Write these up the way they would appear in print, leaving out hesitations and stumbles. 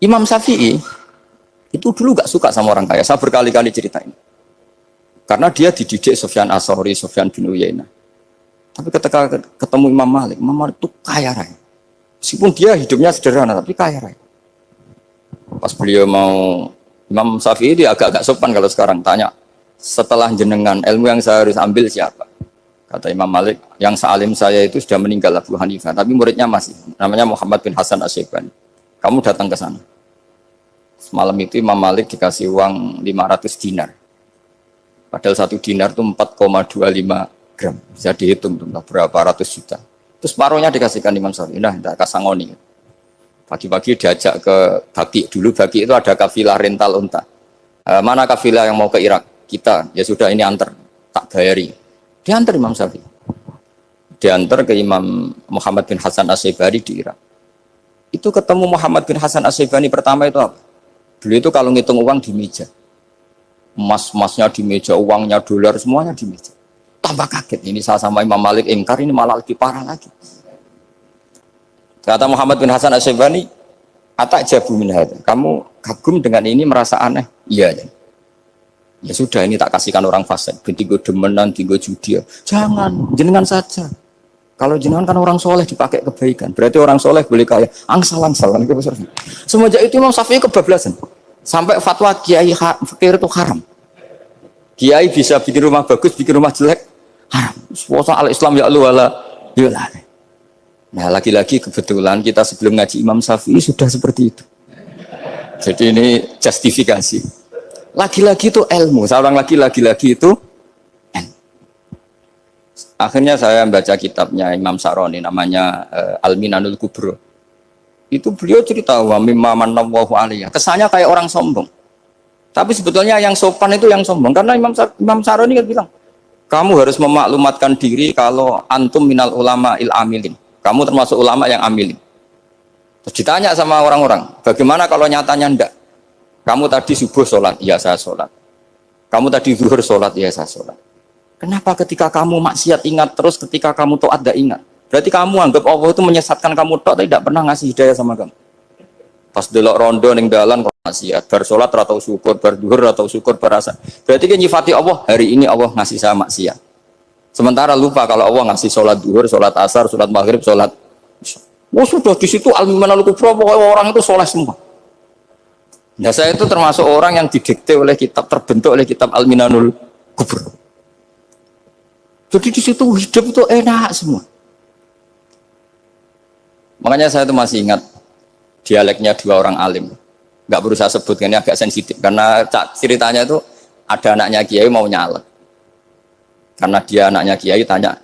Imam Syafi'i itu dulu gak suka sama orang kaya. Saya berkali-kali ceritain. Karena dia dididik Sufyan As-Tsauri, Sufyan bin Uyainah. Tapi ketika ketemu Imam Malik itu kaya raya. Meskipun dia hidupnya sederhana, tapi kaya raya. Pas beliau mau, Imam Syafi'i dia agak-agak sopan kalau sekarang tanya, setelah jenengan ilmu yang saya harus ambil siapa? Kata Imam Malik, yang sealim saya itu sudah meninggal Abu Hanifah, tapi muridnya masih, namanya Muhammad bin Hasan Asy-Syaibani. Kamu datang ke sana. Semalam itu Imam Malik dikasih uang 500 dinar. Padahal 1 dinar itu 4,25 gram. Bisa dihitung berapa ratus juta. Terus separuhnya dikasihkan Imam Syafi'i. Nah, tidak kasangoni. Pagi-pagi diajak ke Baqi. Dulu Baqi itu ada kafilah rental unta. Mana kafilah yang mau ke Irak? Kita. Ya sudah ini antar. Tak bayari. Diantar Imam Syafi'i. Diantar ke Imam Muhammad bin Hasan Asy-Syaibani di Irak. Itu ketemu Muhammad bin Hasan Asy-Syaibani pertama itu apa? Beliau itu kalau ngitung uang di meja. Emas-emasnya di meja, uangnya dolar, semuanya di meja. Tambah kaget. Ini saya sama Imam Malik ingkar, ini malah lebih parah lagi. Kata Muhammad bin Hasan Asy-Syaibani, "Atak jabu min hadza." Kamu kagum dengan ini, merasa aneh? Iya. Ya sudah, ini tak kasihkan orang fasik. Tiga demenan, tiga judi. Jangan, jenengan saja. Kalau jenengan kan orang soleh dipakai kebaikan. Berarti orang soleh boleh kaya. Angsal-angsal. Semenjak itu Imam Syafi'i kebablasan. Sampai fatwa kiai fakir itu haram. Kiai bisa bikin rumah bagus, bikin rumah jelek, haram. Puasa al-Islam ya Allah wala yulah. Nah, lagi-lagi kebetulan kita sebelum ngaji Imam Syafi'i sudah seperti itu. Jadi ini justifikasi. Lagi-lagi itu ilmu. Seorang lagi-lagi itu akhirnya saya baca kitabnya Imam Sa'roni namanya Al-Minanul Kubro. Itu beliau cerita wa mimma manallahu alaihi. Kesannya kayak orang sombong. Tapi sebetulnya yang sopan itu yang sombong karena Imam Sa'roni kan bilang, kamu harus memaklumatkan diri kalau antum minal ulama il amilin. Kamu termasuk ulama yang amilin. Terus ditanya sama orang-orang, bagaimana kalau nyatanya enggak? Kamu tadi subuh sholat, iya saya sholat. Kamu tadi zuhur sholat, iya saya sholat. Kenapa ketika kamu maksiat ingat terus, ketika kamu taat tidak ingat? Berarti kamu anggap Allah itu menyesatkan kamu tok, tapi tidak pernah ngasih hidayah sama kamu. Pas delok rondo ning dalan kok maksiat, bar salat atau syukur, bar duhur atau syukur berasa. Berarti kan nyifati Allah, hari ini Allah ngasih saya maksiat. Sementara lupa kalau Allah ngasih sholat duhur, sholat asar, sholat maghrib, sholat. Oh sudah di situ al-Minanul Kubro, orang itu soleh semua. Nah saya itu termasuk orang yang didikte oleh kitab, terbentuk oleh kitab Al-Minanul Kubro. Jadi di situ hidup itu enak semua. Makanya saya itu masih ingat dialeknya dua orang alim. Nggak perlu saya sebutkan, ini agak sensitif karena ceritanya itu ada anaknya kiai mau nyalek. Karena dia anaknya kiai tanya,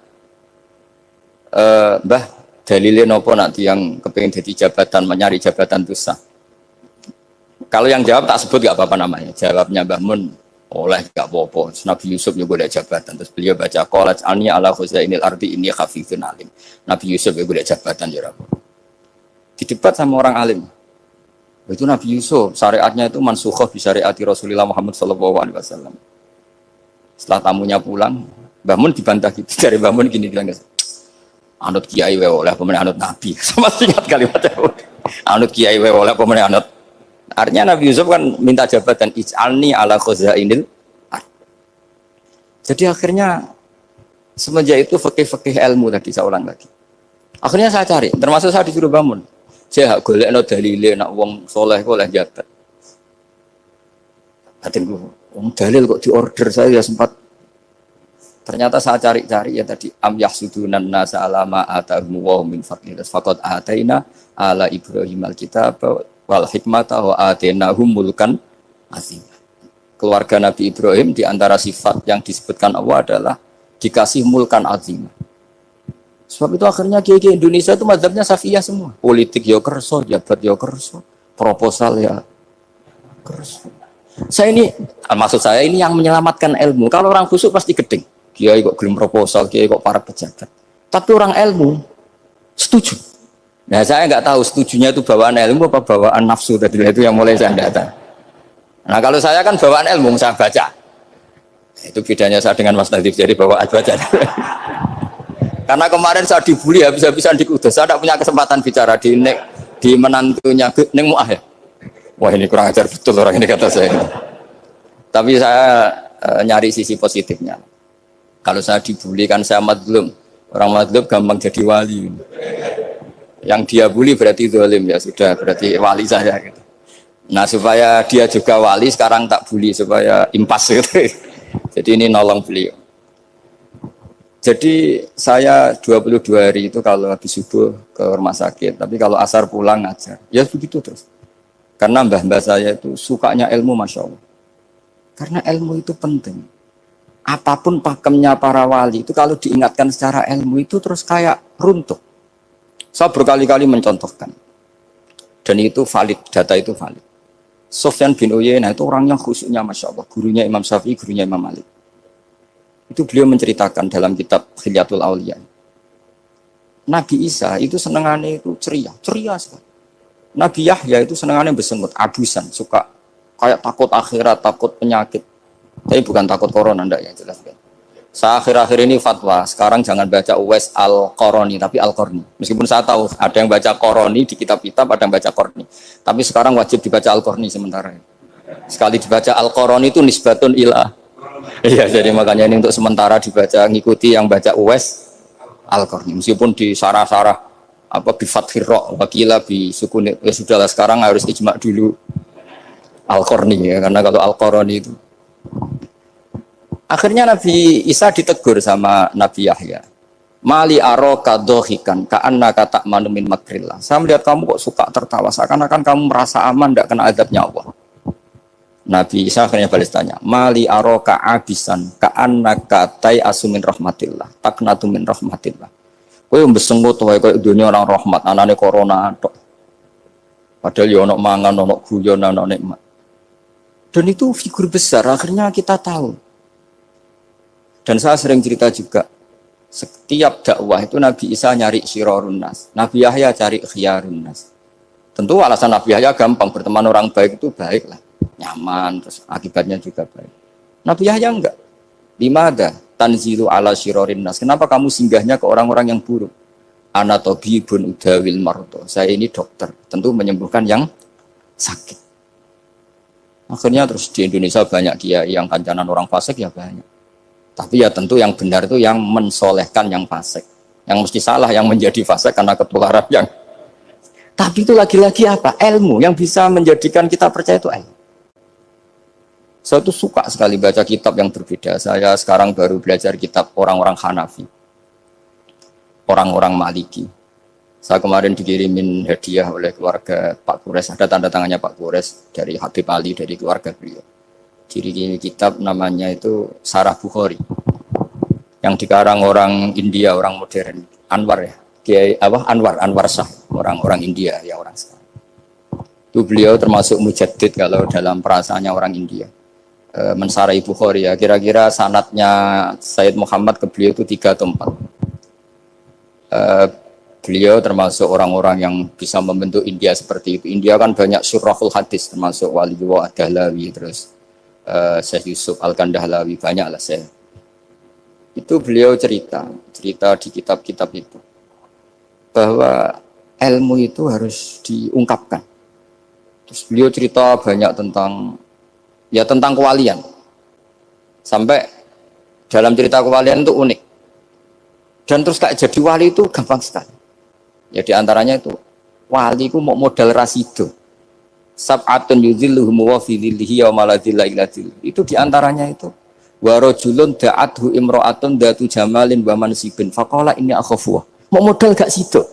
Mbah, dalilnya nopo nanti yang kepingin jadi jabatan, mencari jabatan itu sah. Kalau yang jawab tak sebut nggak apa-apa namanya. Jawabnya Mbah Mun, oleh gak apa-apa. Nabi Yusuf juga ada jabatan. Terus beliau baca qalat ani ala khuzainil ardi ini khafifun alim. Nabi Yusuf juga ada jabatan ya Rabb. Didebat sama orang alim. Itu Nabi Yusuf syariatnya itu mansukhah bi syariati Rasulullah Muhammad sallallahu alaihi wasallam. Setelah tamunya pulang, Mbah Mun dibantah gitu. Dari Mbah Mun gini bilang, anut kiai wae oleh pemenang anut nabi. Sama ingat kalimatnya. Anut kiai wae oleh pemenang anut. Artinya Nabi Yusuf kan minta jabatan ij'alni ala khuzainil ard. Jadi akhirnya semenjak itu fikih-fikih ilmu tadi saya ulang lagi. Akhirnya saya cari, termasuk saya disuruh bangun. Saya golekno dalile nak wong soleh kok oleh jabat. Batinku, wong dalil kok diorder saya sempat. Ternyata saya cari-cari ya tadi am yahsudunan nasa alama atahum wa min fadlih faqad ataina ala Ibrahim alkitab wal hikmata wa atainahum mulkan azim. Keluarga Nabi Ibrahim di antara sifat yang disebutkan Allah adalah dikasih mulkan azim. Sebab itu akhirnya kiai Indonesia itu mazhabnya Syafi'iyah semua. Politik ya kerso, jabat ya kerso, proposal ya kerso. Saya ini, maksud saya ini yang menyelamatkan ilmu. Kalau orang khusyuk pasti gedeng. Kiai kok gelem proposal, kiai kok para pejabat. Tapi orang ilmu setuju. Nah saya nggak tahu setujunya itu bawaan ilmu apa bawaan nafsu tadi itu yang mulai saya data. Nah kalau saya kan bawaan ilmu saya baca. Itu bedanya saya dengan Mas Nadif jadi bawaan baca. Karena kemarin saya dibully habis-habisan di Kudus. Saya tidak punya kesempatan bicara di menantunya Neng Muah ya. Wah ini kurang ajar betul orang ini kata saya. Tapi saya nyari sisi positifnya. Kalau saya dibully kan saya madlum. Orang madlum gampang jadi wali. Yang dia bully berarti zalim ya sudah berarti wali saya gitu. Nah supaya dia juga wali sekarang tak bully supaya impas gitu. Jadi ini nolong beliau. Jadi saya 22 hari itu kalau habis subuh ke rumah sakit, tapi kalau asar pulang ngajar. Ya begitu terus. Karena mbah-mbah saya itu sukanya ilmu Masya Allah. Karena ilmu itu penting. Apapun pakemnya para wali itu kalau diingatkan secara ilmu itu terus kayak runtuh. Saya berkali-kali mencontohkan. Dan itu valid, data itu valid. Sufyan bin Uyainah itu orang yang khusyuknya Masya Allah. Gurunya Imam Syafi'i, gurunya Imam Malik. Itu beliau menceritakan dalam kitab Hilyatul Auliya. Nabi Isa itu senengannya itu ceria sekali. Nabi Yahya itu senengannya bersengut, abusan, suka kayak takut akhirat, takut penyakit. Tapi bukan takut corona, enggak ya jelas kan. Saya akhir-akhir ini fatwa, sekarang jangan baca Uwais Al-Qarani, tapi Al-Qarni. Meskipun saya tahu ada yang baca Qarani di kitab-kitab, ada yang baca Qarni. Tapi sekarang wajib dibaca Al-Qarni sementara. Sekali dibaca Al-Qarani itu nisbatun ilah. Iya, jadi makanya ini untuk sementara dibaca, ngikuti yang baca Uwais Al-Qarni. Meskipun di sarah-sarah apa bi fathir ra wakila bi sukun, ya sudahlah sekarang harus ijma dulu Al-Qarni ya, karena kalau Al-Qarani itu akhirnya Nabi Isa ditegur sama Nabi Yahya. Mali aroka dohikan ka'annaka ta'manu min makrillah. Saya melihat kamu kok suka tertawa, seakan-akan kamu merasa aman tidak kena azabnya Allah. Nabi Isa akhirnya balas tanya, Mali aroka abisan ka'annaka tai'asu min rahmatillah, taknatu min rahmatillah. Kowe mbesengut wae koyo dunia orang rahmat, anane corona tok. Padahal ya ono mangan, ono guyon, ono nikmat. Dan itu figur besar, akhirnya kita tahu. Dan saya sering cerita juga, setiap dakwah itu Nabi Isa nyari syirarun nas, Nabi Yahya cari khiyarun nas. Tentu alasan Nabi Yahya gampang, berteman orang baik itu baik lah, nyaman, terus akibatnya juga baik. Nabi Yahya enggak. Limada tanzilu ala syirarin nas. Kenapa kamu singgahnya ke orang-orang yang buruk? Ana tabibun udawil mardo. Saya ini dokter, tentu menyembuhkan yang sakit. Akhirnya terus di Indonesia banyak kiai yang kancanan orang fasik ya banyak. Tapi ya tentu yang benar itu yang mensolehkan yang fasik. Yang mesti salah yang menjadi fasik karena ketularan yang. Tapi itu lagi-lagi apa? Ilmu yang bisa menjadikan kita percaya itu ilmu. Saya tuh suka sekali baca kitab yang berbeda. Saya sekarang baru belajar kitab orang-orang Hanafi, orang-orang Maliki. Saya kemarin dikirimin hadiah oleh keluarga Pak Kures. Ada tanda tangannya Pak Kures dari Habib Ali, dari keluarga beliau. Ciri kitab namanya itu Sarah Bukhari, yang dikarang orang India, orang modern, Anwar ya, Kiai Anwar Shah, orang India ya, orang sekarang. Itu beliau termasuk mujaddid kalau dalam perasaannya orang India. Mensarai Bukhari ya, kira-kira sanadnya Sayyid Muhammad ke beliau itu 3 atau 4. Beliau termasuk orang-orang yang bisa membentuk India seperti itu. India kan banyak syurahul hadis, termasuk Waliullah Ad-Dahlawi, terus Syekh Yusuf Al-Kandahlawi, banyak lah saya. Itu beliau cerita di kitab-kitab itu bahwa ilmu itu harus diungkapkan. Terus beliau cerita banyak tentang kewalian. Sampai dalam cerita kewalian itu unik. Dan terus kayak jadi wali itu gampang sekali. Ya di antaranya itu wali itu mau modal rasido. Sab'atun yudhilluhum wa fi dhillihi yawma la dhilla illa dhilluh. Itu diantaranya itu wa rajulun da'athu imra'atun datu jamalin wa mansibin faqala inni akhafu. Mau modal gak sido.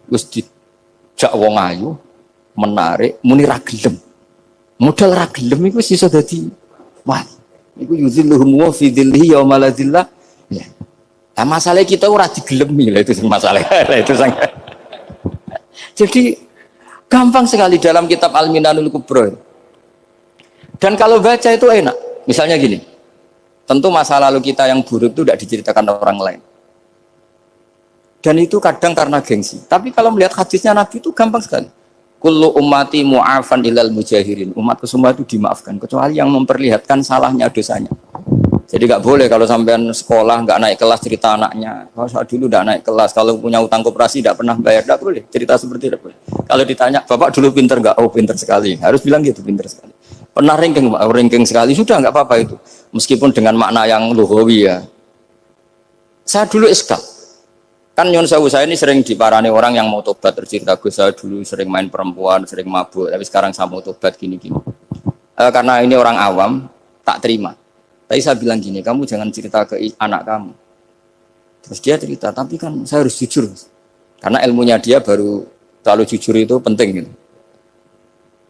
Wis dijak wong ayu menarik muni ra gelem. Modal ra gelem iku iso dadi wah. Iku yudhilluhum wa fi dhillihi yawma la dhilla. Ya. Nah, masalah kita ora digelemi lah itu masalah. Itu sangat. Jadi gampang sekali dalam kitab Al-Minanul Kubra. Dan kalau baca itu enak. Misalnya gini, tentu masa lalu kita yang buruk itu tidak diceritakan orang lain. Dan itu kadang karena gengsi. Tapi kalau melihat hadisnya Nabi itu gampang sekali. Kullu ummati mu'afan ilal mujahirin. Umatku semua itu dimaafkan. Kecuali yang memperlihatkan salahnya dosanya. Jadi nggak boleh kalau sampean sekolah nggak naik kelas cerita anaknya. Kalau saat dulu nggak naik kelas, kalau punya utang koperasi nggak pernah bayar, nggak boleh cerita seperti itu. Kalau ditanya, bapak dulu pinter nggak? Oh pinter sekali. Harus bilang gitu, pinter sekali. Pernah ranking sekali, sudah nggak apa-apa itu. Meskipun dengan makna yang lugawi ya. Saya dulu iskal. Kan nyun sewu saya ini sering diparani orang yang mau tobat tercerita, Gus saya dulu sering main perempuan, sering mabuk, tapi sekarang saya mau tobat gini-gini. Karena ini orang awam, tak terima. Tapi saya bilang gini, kamu jangan cerita ke anak kamu. Terus dia cerita, tapi kan saya harus jujur. Karena ilmunya dia baru terlalu jujur itu penting gitu.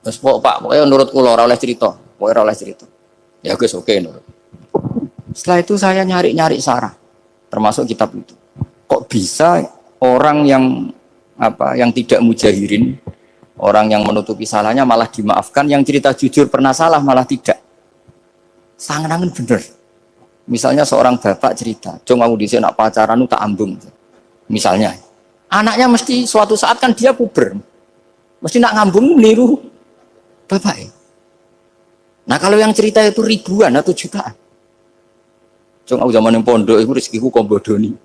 Terus pokoknya menurut kula ora oleh cerita, pokoknya ora oleh cerita. Ya Gus oke nurut. Setelah itu saya nyari-nyari sarah, termasuk kitab itu. Kok bisa orang yang tidak mujahirin, orang yang menutupi salahnya malah dimaafkan, yang cerita jujur pernah salah malah tidak. Sangat bener. Misalnya seorang bapak cerita, "Cung aku dhisik nak pacaran tak ambung." Misalnya, anaknya mesti suatu saat kan dia puber. Mesti nak ngambung niru bapak. Nah, kalau yang cerita itu ribuan atau jutaan. Cung aku zaman yang pondok itu rezekiku kombodoni.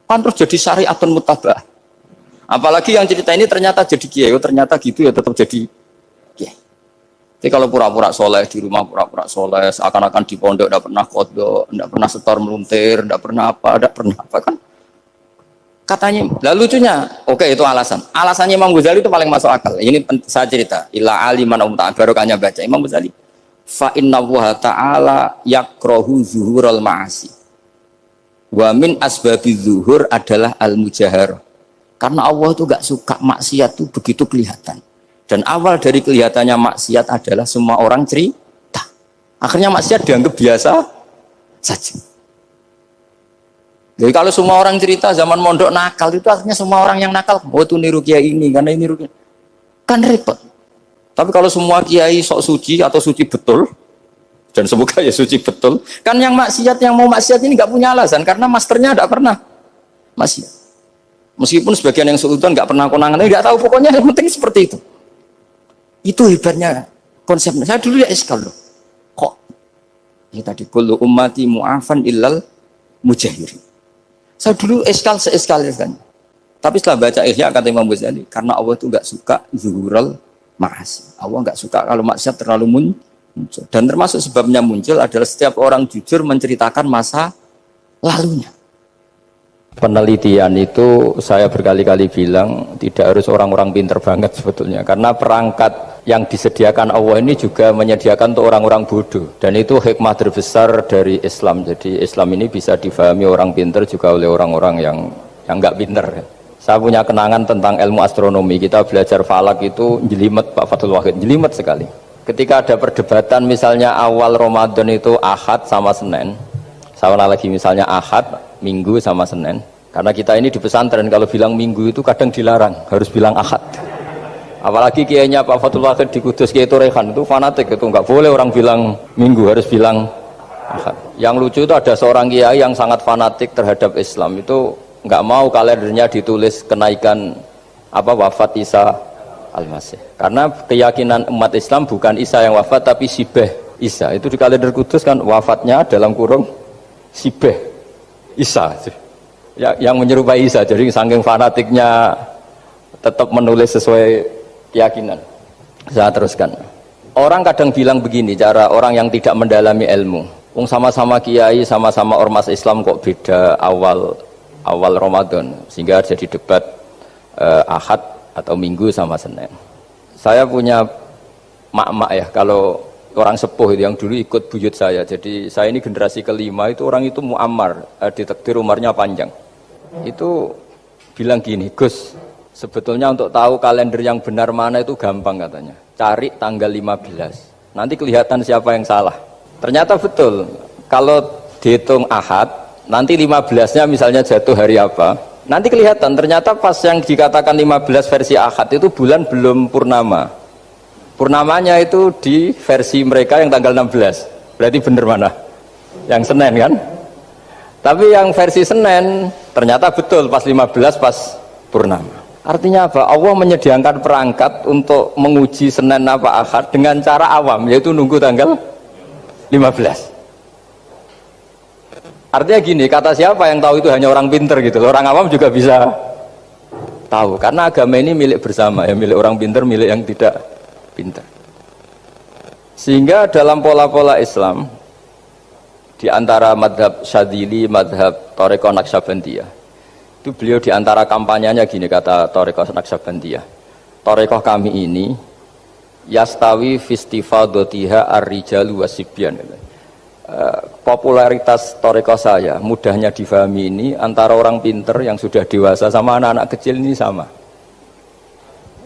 Kan terus jadi syariatun mutabah. Apalagi yang cerita ini ternyata jadi kiai, ternyata gitu ya tetap jadi kiai. Jadi kalau pura-pura soleh di rumah pura-pura soleh, seakan-akan di pondok tidak pernah kodok, tidak pernah setor meluntir, tidak pernah apa kan? Katanya, lalu lucunya, oke itu alasan. Alasannya Imam Ghazali itu paling masuk akal. Ini saya cerita, illa aliman barokahnya baca Imam Ghazali. Fa inna Allaha ta'ala yakrohu zuhurul ma'asi. Wa min asbabi zuhur adalah al-mujaharah. Karena Allah itu gak suka maksiat itu begitu kelihatan. Dan awal dari kelihatannya maksiat adalah semua orang cerita. Akhirnya maksiat dianggap biasa saja. Jadi kalau semua orang cerita zaman mondok nakal itu akhirnya semua orang yang nakal. Oh itu niru kiai ini, karena ini niru kiai. Kan repot. Tapi kalau semua kiai sok suci atau suci betul, dan semoga ya suci betul, kan yang maksiat, yang mau maksiat ini gak punya alasan. Karena masternya gak pernah maksiat. Meskipun sebagian yang sultan gak pernah konangan, gak tahu pokoknya yang penting seperti itu. Itu hebatnya konsepnya. Saya dulu ya iskal loh. Kok? Ya tadi kullu ummati mu'afan illal mujahirin. Saya dulu iskal seiskal kan. Tapi setelah baca Ihya kata Imam Ghazali, karena Allah itu enggak suka zuhurul ma'asi. Allah enggak suka kalau maksiat terlalu muncul. Dan termasuk sebabnya muncul adalah setiap orang jujur menceritakan masa lalunya. Penelitian itu saya berkali-kali bilang tidak harus orang-orang pinter banget sebetulnya, karena perangkat yang disediakan Allah ini juga menyediakan untuk orang-orang bodoh, dan itu hikmah terbesar dari Islam. Jadi Islam ini bisa difahami orang pinter juga oleh orang-orang yang nggak pinter. Saya punya kenangan tentang ilmu astronomi, kita belajar falak itu jelimet, Pak Fathul Wahid, jelimet sekali. Ketika ada perdebatan misalnya awal Ramadan itu Ahad sama Senin, sama lagi misalnya Ahad, Minggu sama Senin. Karena kita ini di pesantren kalau bilang Minggu itu kadang dilarang, harus bilang Ahad. Apalagi kiainya Pak Fathul Wahid di Kudus, Kiai Turehan itu fanatik, itu nggak boleh orang bilang Minggu, harus bilang Ahad. Yang lucu itu ada seorang kiai yang sangat fanatik terhadap Islam, itu nggak mau kalendernya ditulis kenaikan wafat Isa Al-Masih. Karena keyakinan umat Islam bukan Isa yang wafat tapi Sibeh Isa. Itu di kalender Kudus kan wafatnya dalam kurung Sibeh Isa, ya, yang menyerupai Isa. Jadi saking fanatiknya tetap menulis sesuai keyakinan. Saya teruskan. Orang kadang bilang begini, cara orang yang tidak mendalami ilmu. Sama-sama kiai, sama-sama ormas Islam kok beda awal Ramadan, sehingga jadi debat Ahad atau Minggu sama Senin. Saya punya mak-mak ya, kalau orang sepuh itu yang dulu ikut buyut saya. Jadi saya ini generasi kelima, itu orang itu muammar, ditakdir umurnya panjang. Itu bilang gini, Gus, sebetulnya untuk tahu kalender yang benar mana itu gampang katanya. Cari tanggal 15. Nanti kelihatan siapa yang salah. Ternyata betul. Kalau dihitung Ahad, nanti 15-nya misalnya jatuh hari apa, nanti kelihatan. Ternyata pas yang dikatakan 15 versi Ahad itu bulan belum purnama. Purnamanya itu di versi mereka yang tanggal 16. Berarti benar mana? Yang Senin kan? Tapi yang versi Senin ternyata betul pas 15 pas purnama. Artinya apa? Allah menyediakan perangkat untuk menguji Senin apa Ahad dengan cara awam, yaitu nunggu tanggal 15. Artinya gini, kata siapa yang tahu itu hanya orang pinter gitu. Orang awam juga bisa tahu. Karena agama ini milik bersama, ya milik orang pinter, milik yang tidak pinter. Sehingga dalam pola-pola Islam, di antara madhab Syadzili, madhab Thariqah Naqsyabandiyah, itu beliau di antara kampanyenya gini, kata Thariqah Naqsyabandiyah, Thariqah kami ini yastawi fistifadatiha ar-rijalu wasibyan. Popularitas Thariqah saya mudahnya difahami ini antara orang pinter yang sudah dewasa sama anak-anak kecil ini sama.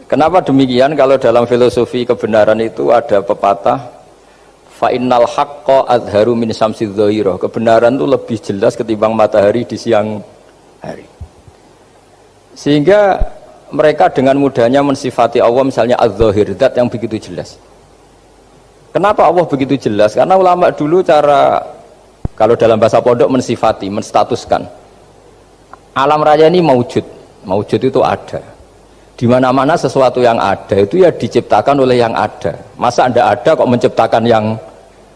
Kenapa demikian? Kalau dalam filosofi kebenaran itu ada pepatah fa innal haqqo adharu min syamsidz dhahirah. Kebenaran itu lebih jelas ketimbang matahari di siang hari. Sehingga mereka dengan mudahnya mensifati Allah misalnya adz-dzahir, zat yang begitu jelas. Kenapa Allah begitu jelas? Karena ulama dulu cara kalau dalam bahasa pondok mensifati, menstatuskan alam raya ini maujud. Maujud itu ada. Di mana-mana sesuatu yang ada itu ya diciptakan oleh yang ada. Masa tidak ada kok menciptakan yang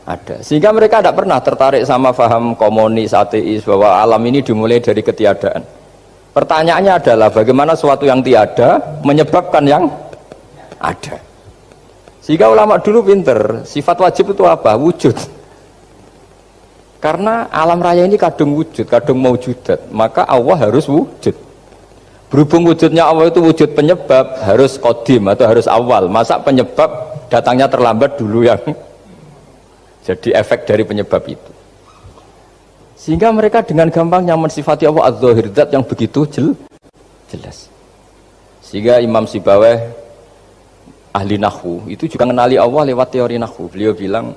ada. Sehingga mereka tidak pernah tertarik sama faham komunis, ateis bahwa alam ini dimulai dari ketiadaan. Pertanyaannya adalah bagaimana sesuatu yang tiada menyebabkan yang ada. Sehingga ulama dulu pinter, sifat wajib itu apa? Wujud. Karena alam raya ini kadung wujud, kadung maujudat, maka Allah harus wujud. Berhubung wujudnya Allah itu wujud penyebab, harus kodim atau harus awal. Masa penyebab datangnya terlambat dulu yang jadi efek dari penyebab itu. Sehingga mereka dengan gampangnya mensifati Allah az-dzahir, zat yang begitu jelas. Sehingga Imam Sibaweh ahli nahwu itu juga mengenali Allah lewat teori nahwu. Beliau bilang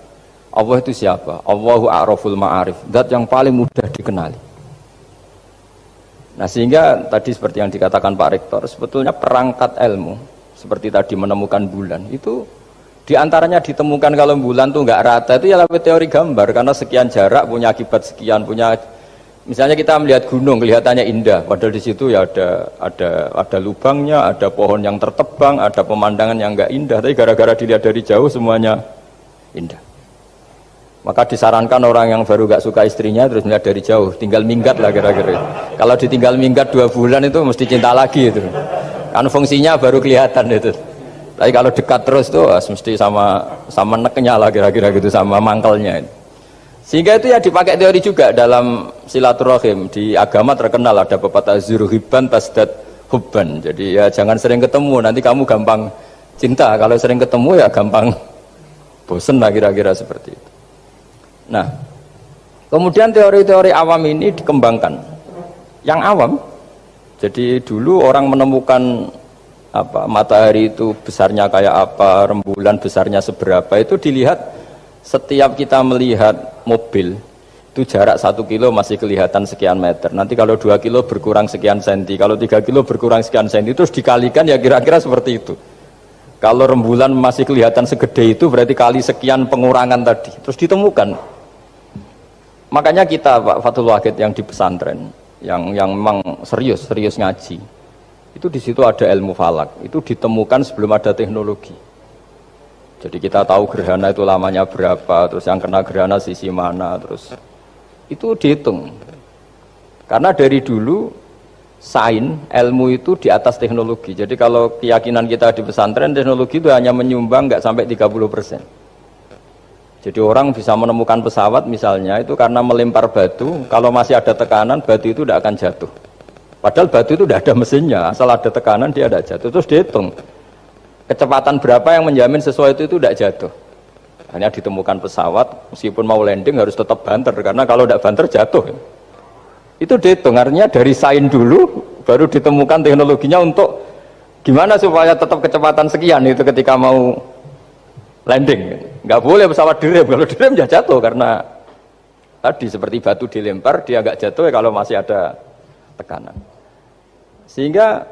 Allah itu siapa? Allahu a'raful ma'arif, zat yang paling mudah dikenali. Nah sehingga tadi seperti yang dikatakan Pak Rektor, sebetulnya perangkat ilmu seperti tadi menemukan bulan itu diantaranya ditemukan kalau bulan tuh nggak rata itu ya lewat teori gambar, karena sekian jarak punya akibat sekian, punya misalnya kita melihat gunung kelihatannya indah, padahal di situ ya ada lubangnya, ada pohon yang tertebang, ada pemandangan yang nggak indah, tapi gara-gara dilihat dari jauh semuanya indah. Maka disarankan orang yang baru gak suka istrinya terus melihat dari jauh, tinggal minggat lah kira-kira. Kalau ditinggal minggat 2 bulan itu mesti cinta lagi itu. Kan fungsinya baru kelihatan itu. Tapi kalau dekat terus tuh mesti sama neknya lah kira-kira gitu, sama mangkelnya. Sehingga itu ya dipakai teori juga dalam silaturahim. Di agama terkenal ada pepatah zuruhiban tasdad hubban. Jadi ya jangan sering ketemu, nanti kamu gampang cinta. Kalau sering ketemu ya gampang bosen lah kira-kira seperti itu. Nah, kemudian teori-teori awam ini dikembangkan. Yang awam, jadi dulu orang menemukan apa matahari itu besarnya kayak apa, rembulan besarnya seberapa, itu dilihat setiap kita melihat mobil itu jarak 1 kilo masih kelihatan sekian meter. Nanti kalau 2 kilo berkurang sekian senti, kalau 3 kilo berkurang sekian senti, terus dikalikan ya kira-kira seperti itu. Kalau rembulan masih kelihatan segede itu berarti kali sekian pengurangan tadi, terus ditemukan. Makanya kita Pak Fathul Wahid yang di pesantren yang memang serius ngaji itu di situ ada ilmu falak, itu ditemukan sebelum ada teknologi. Jadi kita tahu gerhana itu lamanya berapa, terus yang kena gerhana sisi mana, terus itu dihitung. Karena dari dulu sains ilmu itu di atas teknologi. Jadi kalau keyakinan kita di pesantren, teknologi itu hanya menyumbang nggak sampai 30%. Jadi orang bisa menemukan pesawat misalnya itu karena melempar batu, kalau masih ada tekanan batu itu tidak akan jatuh. Padahal batu itu tidak ada mesinnya, asal ada tekanan dia tidak jatuh. Terus dihitung kecepatan berapa yang menjamin sesuatu itu tidak jatuh. Hanya ditemukan pesawat meskipun mau landing harus tetap banter, karena kalau tidak banter jatuh. Itu dihitung, artinya dari sains dulu baru ditemukan teknologinya untuk gimana supaya tetap kecepatan sekian itu ketika mau landing. Nggak boleh pesawat direm, kalau direm ya jatuh, karena tadi seperti batu dilempar dia nggak jatuh ya kalau masih ada tekanan. Sehingga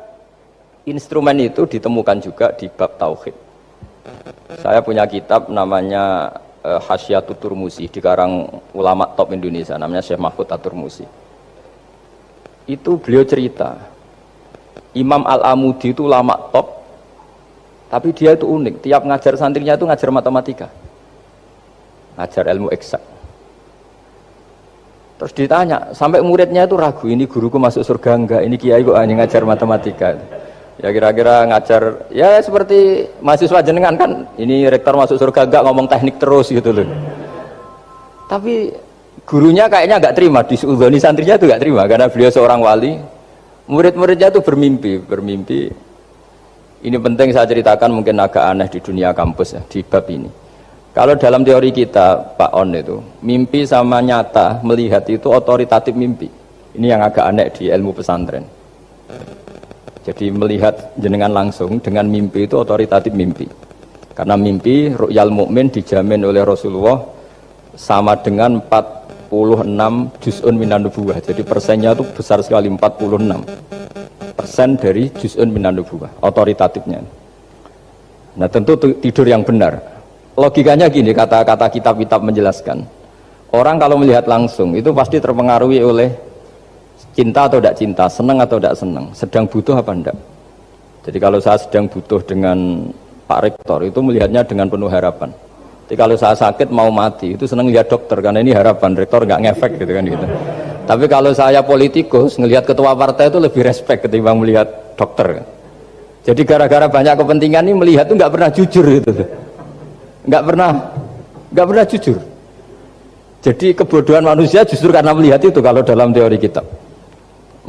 instrumen itu ditemukan juga di bab tauhid. Saya punya kitab namanya Hasyiatut Turmusi, dikarang ulama top Indonesia namanya Syekh Mahfud At-Turmusi. Itu beliau cerita Imam Al-Amudi itu ulama top, tapi dia itu unik, tiap ngajar santrinya itu ngajar matematika, ngajar ilmu eksak. Terus ditanya, sampai muridnya itu ragu, ini guruku masuk surga enggak, ini kiai kok hanya ngajar matematika. Ya kira-kira ngajar, ya seperti mahasiswa jenengan kan, ini rektor masuk surga enggak, ngomong teknik terus gitu loh. Tapi gurunya kayaknya enggak terima, diudhoni santrinya itu enggak terima, karena beliau seorang wali. Murid-muridnya itu bermimpi. Ini penting saya ceritakan, mungkin agak aneh di dunia kampus ya, di bab ini. Kalau dalam teori kita, Pak On itu, mimpi sama nyata, melihat itu otoritatif mimpi. Ini yang agak aneh di ilmu pesantren. Jadi melihat jenengan langsung dengan mimpi itu otoritatif mimpi. Karena mimpi, ru'yal mukmin dijamin oleh Rasulullah sama dengan 46 juz'un minan nubuwah. Jadi persennya itu besar sekali, 46% dari juz'un minan nubuwah, otoritatifnya. Nah tentu tidur yang benar. Logikanya gini, kata-kata kitab-kitab menjelaskan. Orang kalau melihat langsung itu pasti terpengaruhi oleh cinta atau tidak cinta, senang atau tidak senang, sedang butuh apa enggak. Jadi kalau saya sedang butuh dengan Pak Rektor itu melihatnya dengan penuh harapan. Jadi kalau saya sakit mau mati itu senang lihat dokter karena ini harapan, Rektor nggak ngefek gitu kan gitu. Tapi kalau saya politikus ngelihat ketua partai itu lebih respect ketimbang melihat dokter. Jadi gara-gara banyak kepentingan ini melihat itu nggak pernah jujur gitu. Nggak pernah jujur. Jadi kebodohan manusia justru karena melihat itu kalau dalam teori kitab.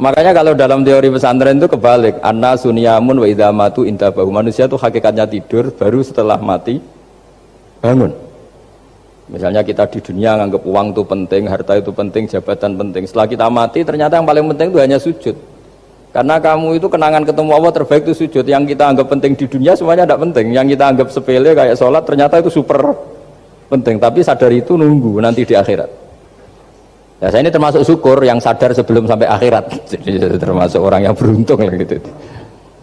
Makanya kalau dalam teori pesantren itu kebalik, anna sunyamun wa idza matu intabahu. Manusia itu hakikatnya tidur, baru setelah mati bangun. Misalnya kita di dunia nganggap uang itu penting, harta itu penting, jabatan penting. Setelah kita mati ternyata yang paling penting itu hanya sujud. Karena kamu itu kenangan ketemu Allah terbaik itu sujud. Yang kita anggap penting di dunia semuanya tidak penting. Yang kita anggap sepele kayak sholat ternyata itu super penting. Tapi sadar itu nunggu nanti di akhirat. Ya saya ini termasuk syukur yang sadar sebelum sampai akhirat. Jadi termasuk orang yang beruntung lah gitu.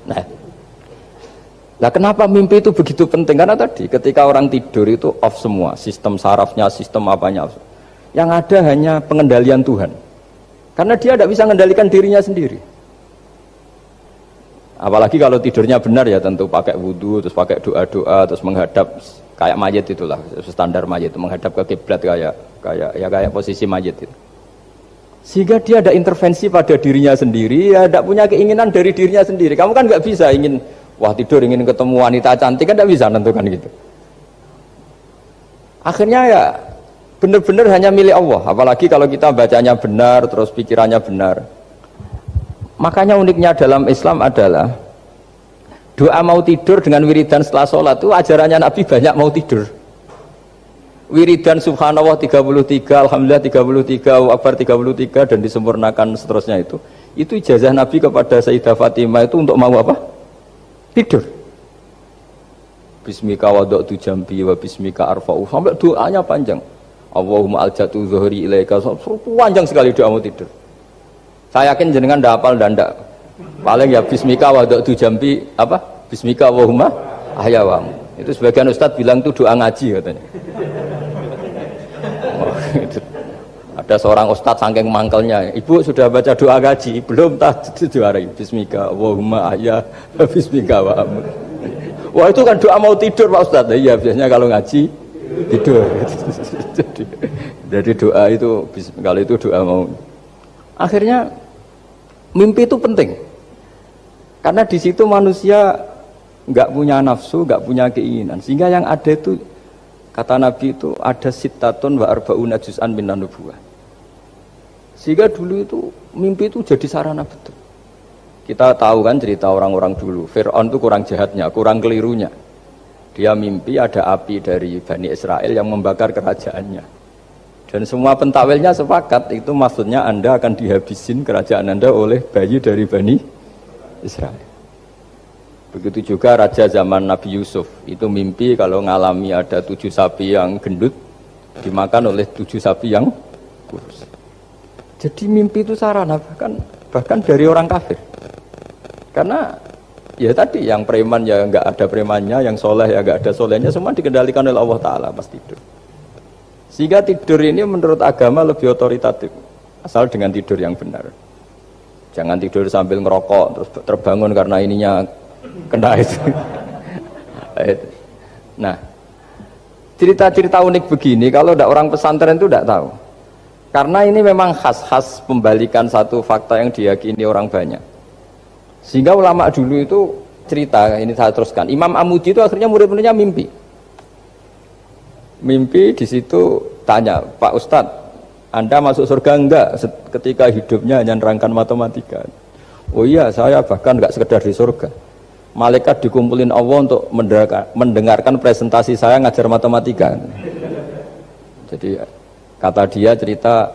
Nah kenapa mimpi itu begitu penting? Karena tadi ketika orang tidur itu off semua. Sistem sarafnya, sistem apanya. Yang ada hanya pengendalian Tuhan. Karena dia tidak bisa mengendalikan dirinya sendiri. Apalagi kalau tidurnya benar ya tentu pakai wudhu, terus pakai doa-doa, terus menghadap kayak mayit itulah standar mayit itu menghadap ke kiblat kayak posisi mayit itu. Sehingga dia ada intervensi pada dirinya sendiri, ya tidak punya keinginan dari dirinya sendiri. Kamu kan nggak bisa ingin wah tidur ingin ketemu wanita cantik kan tidak bisa nentukan gitu. Akhirnya ya benar-benar hanya milik Allah. Apalagi kalau kita bacanya benar, terus pikirannya benar. Makanya uniknya dalam Islam adalah doa mau tidur dengan wiridan setelah sholat itu ajarannya Nabi banyak mau tidur. Wiridan subhanallah 33, alhamdulillah 33, Allahu akbar 33 dan disempurnakan seterusnya itu ijazah Nabi kepada Sayyidah Fatimah itu untuk mau apa? Tidur. Bismika wada'tu jambi wa bismika arfa'u sampai doanya panjang. Allahumma aljatu zuhri ilaika, panjang sekali doa mau tidur. Saya yakin jenengan ndak hafal dan ndak. Paling ya bismika wada'tu jambi apa? Bismika Allahumma ahyawamu. Itu sebagian ustadz bilang itu doa ngaji katanya. Oh, itu. Ada seorang ustadz saking mangkelnya, ibu sudah baca doa ngaji? Belum, tak juarai. Bismika Allahumma ahya bismika wa amut. Wah itu kan doa mau tidur Pak Ustadz. Iya biasanya kalau ngaji tidur. Jadi doa itu kalau itu doa mau. Akhirnya mimpi itu penting. Karena di situ manusia nggak punya nafsu, nggak punya keinginan. Sehingga yang ada itu kata Nabi itu ada sittatun wa arba'una juz'an minan nubuwah. Sehingga dulu itu mimpi itu jadi sarana betul. Kita tahu kan cerita orang-orang dulu. Fir'aun itu kurang jahatnya, kurang kelirunya. Dia mimpi ada api dari Bani Israel yang membakar kerajaannya. Dan semua pentawilnya sepakat itu maksudnya Anda akan dihabisin kerajaan Anda oleh bayi dari Bani Israel. Begitu juga raja zaman Nabi Yusuf itu mimpi kalau ngalami ada 7 sapi yang gendut dimakan oleh 7 sapi yang kurus. Jadi mimpi itu sarana bahkan dari orang kafir. Karena ya tadi yang preman ya nggak ada premannya, yang soleh ya nggak ada solehnya, semua dikendalikan oleh Allah Ta'ala pas tidur. Sehingga tidur ini menurut agama lebih otoritatif asal dengan tidur yang benar. Jangan tidur sambil ngerokok terus terbangun karena ininya kena itu. Nah cerita-cerita unik begini kalau orang pesantren itu tidak tahu. Karena ini memang khas pembalikan satu fakta yang diyakini orang banyak. Sehingga ulama dulu itu cerita, ini saya teruskan. Imam Amudi itu akhirnya murid-muridnya mimpi. Mimpi di situ tanya, Pak Ustadz, Anda masuk surga enggak ketika hidupnya hanya nerangkan matematika? Oh iya, saya bahkan enggak sekedar di surga. Malaikat dikumpulin Allah untuk mendengarkan presentasi saya ngajar matematika. Jadi kata dia cerita,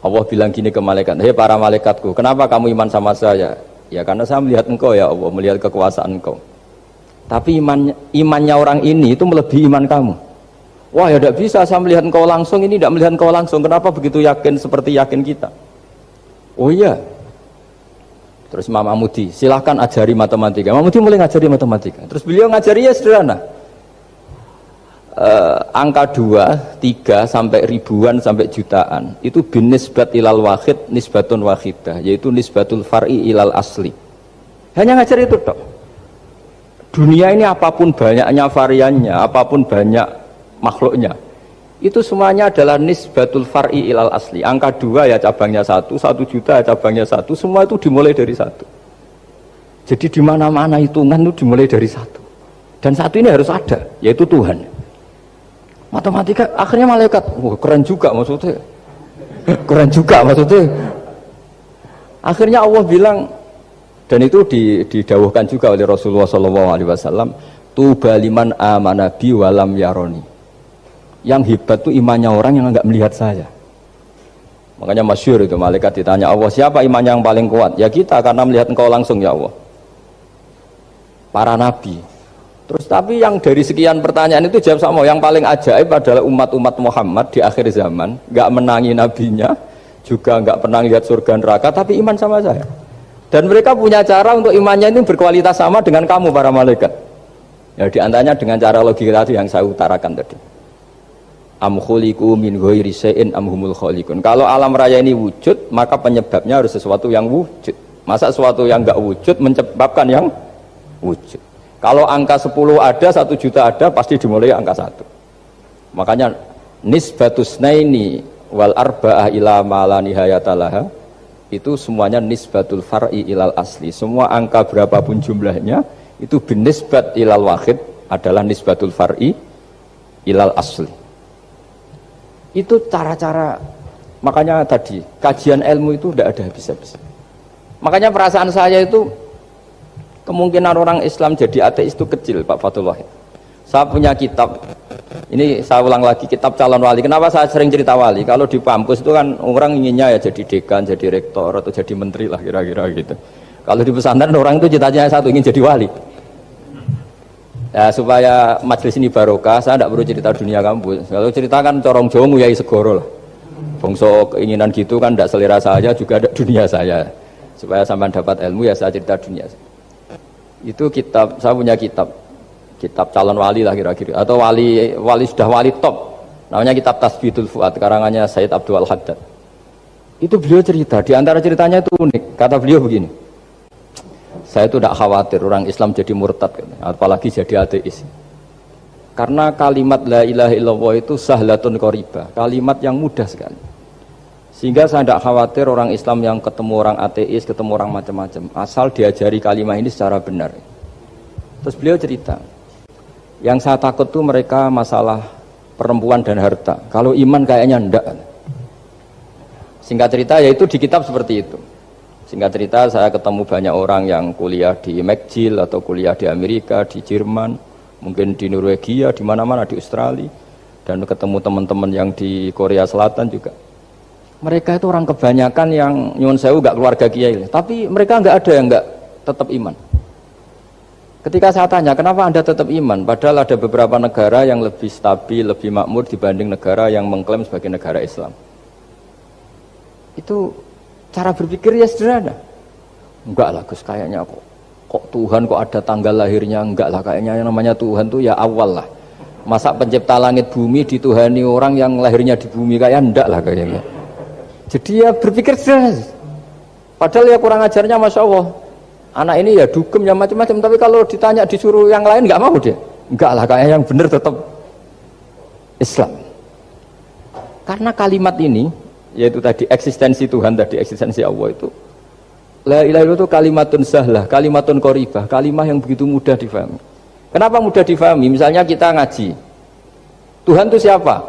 Allah bilang gini ke malaikat, hei para malaikatku, kenapa kamu iman sama saya? Ya karena saya melihat engkau ya Allah, melihat kekuasaan engkau. Tapi imannya orang ini itu melebihi iman kamu. Wah ya tidak bisa, saya melihat engkau langsung, ini tidak melihat engkau langsung. Kenapa begitu yakin seperti yakin kita? Oh iya. Terus Imam Amudi, silahkan ajari matematika. Imam Amudi mulai ngajari matematika. Terus beliau ngajari ya sederhana. Angka 2, 3 sampai ribuan sampai jutaan itu binisbat ilal wahid nisbatun wahidah, yaitu nisbatul far'i ilal asli. Hanya ngajar itu toh. Dunia ini apapun banyaknya variannya, apapun banyak makhluknya, itu semuanya adalah nisbatul far'i ilal asli. Angka 2 ya cabangnya 1, 1 juta ya cabangnya 1, semua itu dimulai dari 1. Jadi di mana-mana hitungan itu dimulai dari 1. Dan 1 ini harus ada, yaitu Tuhan. Matematika akhirnya malaikat, wah keren juga maksudnya. Keren juga maksudnya. Akhirnya Allah bilang, dan itu didawuhkan juga oleh Rasulullah SAW, tuba liman amana bi walam yaroni. Yang hebat itu imannya orang yang enggak melihat saya. Makanya masyhur itu, malaikat ditanya Allah, siapa imannya yang paling kuat? Ya kita, karena melihat engkau langsung ya Allah. Para nabi. Terus tapi yang dari sekian pertanyaan itu jawab sama, yang paling ajaib adalah umat-umat Muhammad di akhir zaman, enggak menangi nabinya, juga enggak pernah lihat surga neraka, tapi iman sama saya. Dan mereka punya cara untuk imannya itu berkualitas sama dengan kamu para malaikat. Ya diantaranya dengan cara logika tadi yang saya utarakan tadi. Am khuliqu min ghairi syai'in am humul khaliqun. Kalau alam raya ini wujud, maka penyebabnya harus sesuatu yang wujud. Masa sesuatu yang enggak wujud menyebabkan yang wujud? Kalau angka 10 ada, 1 juta ada, pasti dimulai angka 1. Makanya nisbatus naini wal arba'ah ila ma la nihayatalaha, itu semuanya nisbatul far'i ilal asli. Semua angka berapapun jumlahnya itu binisbat ilal wahid adalah nisbatul far'i ilal asli. Itu cara-cara, makanya tadi kajian ilmu itu tidak ada habis-habis. Makanya perasaan saya itu kemungkinan orang Islam jadi ateis itu kecil, Pak Fathul Wahid. Saya punya kitab, ini saya ulang lagi, kitab calon wali. Kenapa saya sering cerita wali? Kalau di kampus itu kan orang inginnya ya jadi dekan, jadi rektor, atau jadi menteri lah kira-kira gitu. Kalau di pesantren orang itu cita-citanya satu, ingin jadi wali. Ya, supaya majelis ini barokah, saya tidak perlu cerita dunia kampus. Kalau ceritakan corong Jawa nguyai segoro lah. Bongso keinginan gitu kan tidak selera saya, juga ada dunia saya. Supaya sampai dapat ilmu ya saya cerita dunia saya. Itu kitab, saya punya kitab calon wali lah kira-kira, atau wali sudah wali top, namanya kitab Tasbitul Fuad, karangannya Sayyid Abdul Haddad. Itu beliau cerita, di antara ceritanya itu unik. Kata beliau begini, saya itu tidak khawatir orang Islam jadi murtad, apalagi jadi ateis, karena kalimat la ilaha illallah itu sahlatun qoribah, kalimat yang mudah sekali. Sehingga saya tidak khawatir orang Islam yang ketemu orang ateis, ketemu orang macam-macam, asal diajari kalimat ini secara benar. Terus beliau cerita, yang saya takut tuh mereka masalah perempuan dan harta. Kalau iman kayaknya enggak. Singkat cerita, yaitu di kitab seperti itu. Singkat cerita, saya ketemu banyak orang yang kuliah di McGill atau kuliah di Amerika, di Jerman, mungkin di Norwegia, di mana-mana, di Australia, dan ketemu teman-teman yang di Korea Selatan juga. Mereka itu orang kebanyakan yang nyuwun sewu enggak keluarga kiai, tapi mereka enggak ada yang enggak tetap iman. Ketika saya tanya, kenapa Anda tetap iman? Padahal ada beberapa negara yang lebih stabil, lebih makmur dibanding negara yang mengklaim sebagai negara Islam. Itu cara berpikir ya sederhana. Enggak lah Gus, kayaknya kok Tuhan kok ada tanggal lahirnya? Enggak lah, kayaknya yang namanya Tuhan tuh ya awal lah. Masa pencipta langit bumi dituhani orang yang lahirnya di bumi, kayak enggak lah kayaknya. Jadi ya berpikir sederhana. Padahal ya kurang ajarnya Masya Allah. Anak ini ya dugem ya macam-macam, tapi kalau ditanya disuruh yang lain nggak mau dia. Enggak lah, kayak yang benar tetap Islam. Karena kalimat ini, yaitu tadi eksistensi Tuhan, tadi eksistensi Allah itu, la ilaha illallah itu kalimatun sahlah, kalimatun qoribah, kalimah yang begitu mudah difahami. Kenapa mudah difahami? Misalnya kita ngaji, Tuhan itu siapa?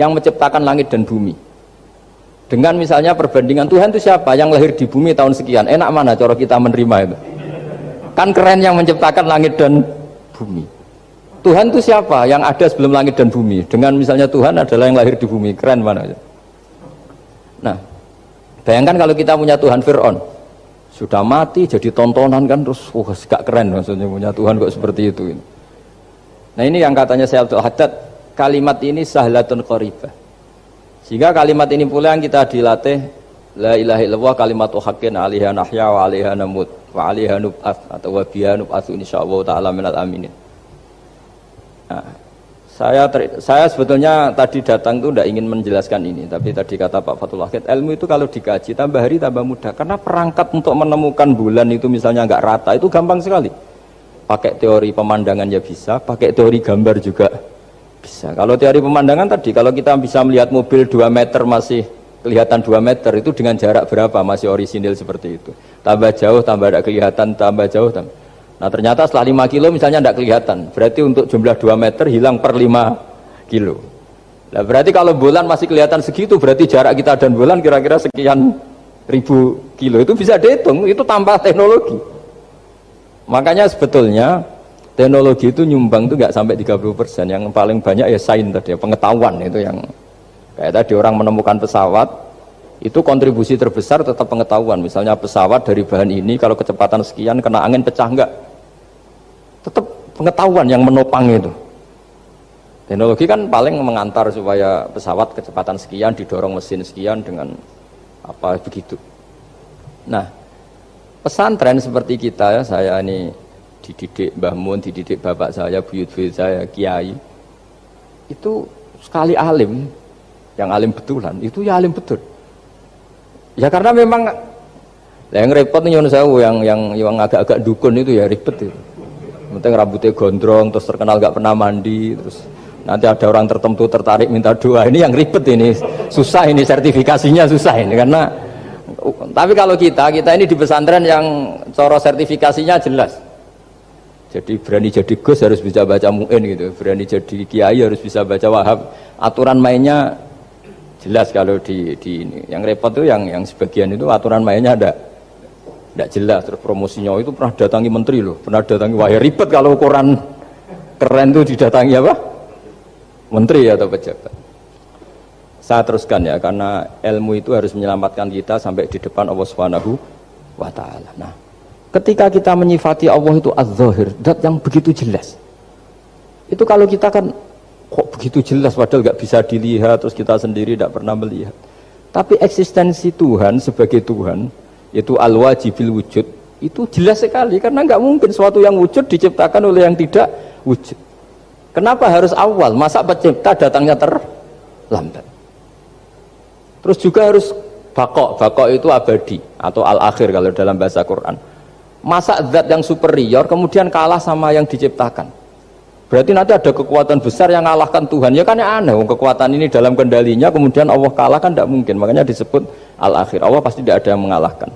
Yang menciptakan langit dan bumi. Dengan misalnya perbandingan Tuhan itu siapa? Yang lahir di bumi tahun sekian. Enak mana cara kita menerima itu? Kan keren yang menciptakan langit dan bumi. Tuhan itu siapa? Yang ada sebelum langit dan bumi. Dengan misalnya Tuhan adalah yang lahir di bumi. Keren mana? Nah, bayangkan kalau kita punya Tuhan Fir'aun. Sudah mati jadi tontonan kan, terus gak keren maksudnya punya Tuhan kok seperti itu. Nah ini yang katanya Syekh Abdul Haddad, kalimat ini sahlatun qoribah. Sehingga kalimat ini pula yang kita dilatih, la ilaha illallah kalimatu haqqin 'alaiha nahya wa 'alaiha namut wa 'alaiha nub'ats atau wa biha nub'atsu insyaallah taala minal aminin. Nah, saya sebetulnya tadi datang itu tidak ingin menjelaskan ini, tapi tadi kata Pak Fathul Wahid, ilmu itu kalau dikaji tambah hari tambah mudah, karena perangkat untuk menemukan bulan itu misalnya nggak rata itu gampang sekali. Pakai teori pemandangan ya bisa, pakai teori gambar juga bisa. Kalau teori pemandangan tadi, kalau kita bisa melihat mobil 2 meter masih kelihatan 2 meter, itu dengan jarak berapa masih orisinil seperti itu. Tambah jauh, tambah tidak kelihatan, tambah jauh, tambah. Nah ternyata setelah 5 kilo misalnya tidak kelihatan, berarti untuk jumlah 2 meter hilang per 5 kilo. Nah berarti kalau bulan masih kelihatan segitu, berarti jarak kita dan bulan kira-kira sekian ribu kilo. Itu bisa dihitung, itu tanpa teknologi. Makanya sebetulnya teknologi itu nyumbang itu nggak sampai 30%. Yang paling banyak ya sains tadi, pengetahuan itu yang kayak tadi orang menemukan pesawat, itu kontribusi terbesar tetap pengetahuan. Misalnya pesawat dari bahan ini kalau kecepatan sekian kena angin pecah enggak, tetap pengetahuan yang menopang itu. Teknologi kan paling mengantar supaya pesawat kecepatan sekian didorong mesin sekian dengan apa begitu. Nah pesantren seperti kita ya, saya ini dididik Mbah Mun, dididik bapak saya, buyut-buyut saya, kiai, itu sekali alim, yang alim betulan, itu ya alim betul. Ya karena memang yang repot nih yang agak-agak dukun itu ya ribet itu. Penting rambutnya gondrong, terus terkenal gak pernah mandi, terus nanti ada orang tertentu tertarik minta doa, ini yang ribet ini, susah ini sertifikasinya susah ini karena. Tapi kalau kita ini di pesantren yang coro sertifikasinya jelas. Jadi berani jadi Gus harus bisa baca Mu'in gitu, berani jadi Kiai harus bisa baca Wahab. Aturan mainnya jelas kalau di ini. Yang repot tuh yang sebagian itu aturan mainnya tidak jelas. Terus promosinya itu pernah datangi menteri loh, pernah datangi, wah ya ribet kalau ukuran keren tuh didatangi apa? Menteri atau pejabat. Saya teruskan ya, karena ilmu itu harus menyelamatkan kita sampai di depan Allah Subhanahu wa ta'ala. Nah, ketika kita menyifati Allah itu az-zahir, zat yang begitu jelas. Itu kalau kita kan kok begitu jelas padahal nggak bisa dilihat, terus kita sendiri tidak pernah melihat. Tapi eksistensi Tuhan sebagai Tuhan, yaitu al-wajibil wujud, itu jelas sekali karena nggak mungkin suatu yang wujud diciptakan oleh yang tidak wujud. Kenapa harus awal? Masa pencipta datangnya terlambat? Terus juga harus bakok itu abadi atau al-akhir kalau dalam bahasa Quran. Masa zat yang superior kemudian kalah sama yang diciptakan? Berarti nanti ada kekuatan besar yang mengalahkan Tuhan. Ya kan ya aneh, kekuatan ini dalam kendalinya kemudian Allah kalah kan tidak mungkin. Makanya disebut al-akhir. Allah pasti tidak ada yang mengalahkan.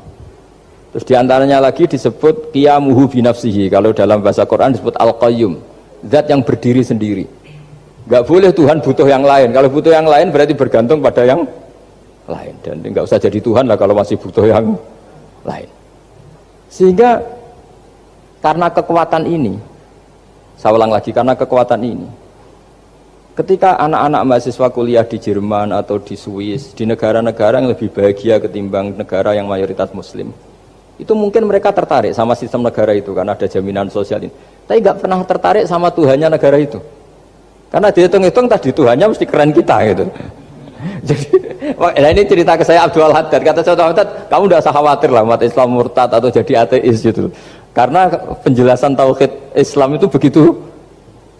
Terus diantaranya lagi disebut qiyamuhu binafsihi. Kalau dalam bahasa Quran disebut al-qayyum, zat yang berdiri sendiri. Gak boleh Tuhan butuh yang lain. Kalau butuh yang lain berarti bergantung pada yang lain, dan nggak usah jadi Tuhan lah kalau masih butuh yang lain. Sehingga karena kekuatan ini, saya ulang lagi, karena kekuatan ini, ketika anak-anak mahasiswa kuliah di Jerman atau di Swiss, di negara-negara yang lebih bahagia ketimbang negara yang mayoritas Muslim, itu mungkin mereka tertarik sama sistem negara itu karena ada jaminan sosial ini, tapi nggak pernah tertarik sama Tuhannya negara itu, karena dihitung-hitung tadi Tuhannya mesti keren kita gitu. Jadi, nah ini cerita ke saya Abdul Haddad, kata saya Abdul Haddad, kamu tidak usah khawatir lah umat Islam murtad atau jadi ateis gitu, karena penjelasan tauhid Islam itu begitu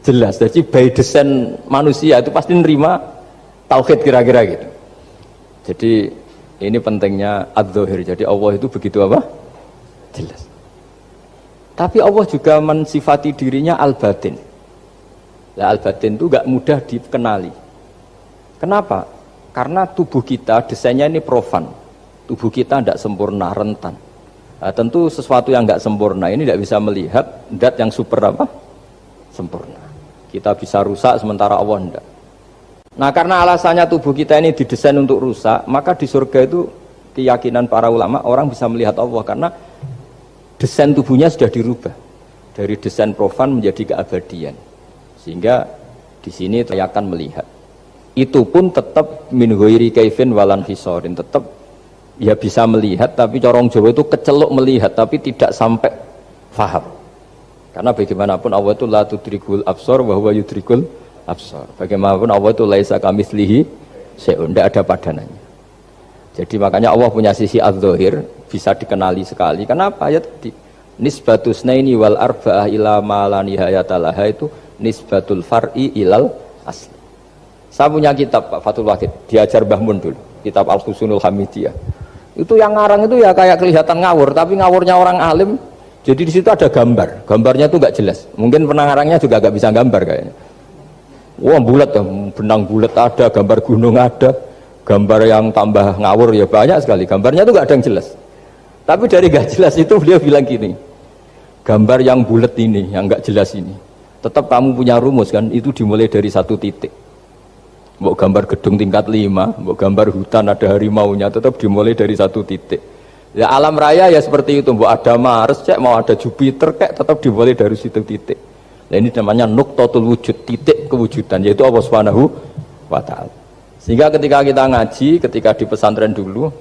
jelas. Jadi by design manusia itu pasti nerima tauhid kira-kira gitu. Jadi ini pentingnya adz-dzahir. Jadi Allah itu begitu apa? Jelas. Tapi Allah juga mensifati dirinya al-batin. Nah, al-batin itu gak mudah dikenali. Kenapa? Karena tubuh kita desainnya ini profan, tubuh kita tidak sempurna, rentan. Nah, tentu sesuatu yang nggak sempurna ini tidak bisa melihat zat yang super apa? Sempurna. Kita bisa rusak sementara Allah tidak. Nah karena alasannya tubuh kita ini didesain untuk rusak, maka di surga itu keyakinan para ulama orang bisa melihat Allah karena desain tubuhnya sudah dirubah dari desain profan menjadi keabadian, sehingga di sini saya akan melihat. Itu pun tetap min ghairi kaifin walan hisorin, tetap ya bisa melihat, tapi corong Jawa itu keceluk melihat tapi tidak sampai faham. Karena bagaimanapun Allah itu la tudrikul absar wa huwa yudrikul absar. Bagaimanapun Allah itu laisa kamitslihi syai'un, tidak ada padanannya. Jadi makanya Allah punya sisi adz-dzahir bisa dikenali sekali. Kenapa? Ya tadi nisbatus naini wal arba'ah ila ma la nihayata laha itu nisbatul far'i ilal asli. Saya punya kitab Pak Fathul Wahid, diajar Mbah Mun dulu, kitab Al-Husunul Hamidiyah. Itu yang ngarang itu ya kayak kelihatan ngawur, tapi ngawurnya orang alim. Jadi di situ ada gambar, gambarnya itu nggak jelas. Mungkin pengarangnya juga nggak bisa gambar kayaknya. Wah bulat ya, benang bulat ada, gambar gunung ada, gambar yang tambah ngawur ya banyak sekali. Gambarnya itu nggak ada yang jelas. Tapi dari nggak jelas itu beliau bilang gini, gambar yang bulat ini, yang nggak jelas ini, tetap kamu punya rumus kan? Itu dimulai dari satu titik. Mau gambar gedung tingkat 5, mau gambar hutan ada harimaunya, tetap dimulai dari satu titik. Ya alam raya ya seperti itu, mau ada Mars, cek mau ada Jupiter, kayak tetap dimulai dari situ titik. Nah, ini namanya nuqtatul wujud, titik kewujudan, yaitu Allah Subhanahu wa ta'ala. Sehingga ketika kita ngaji, ketika di pesantren dulu,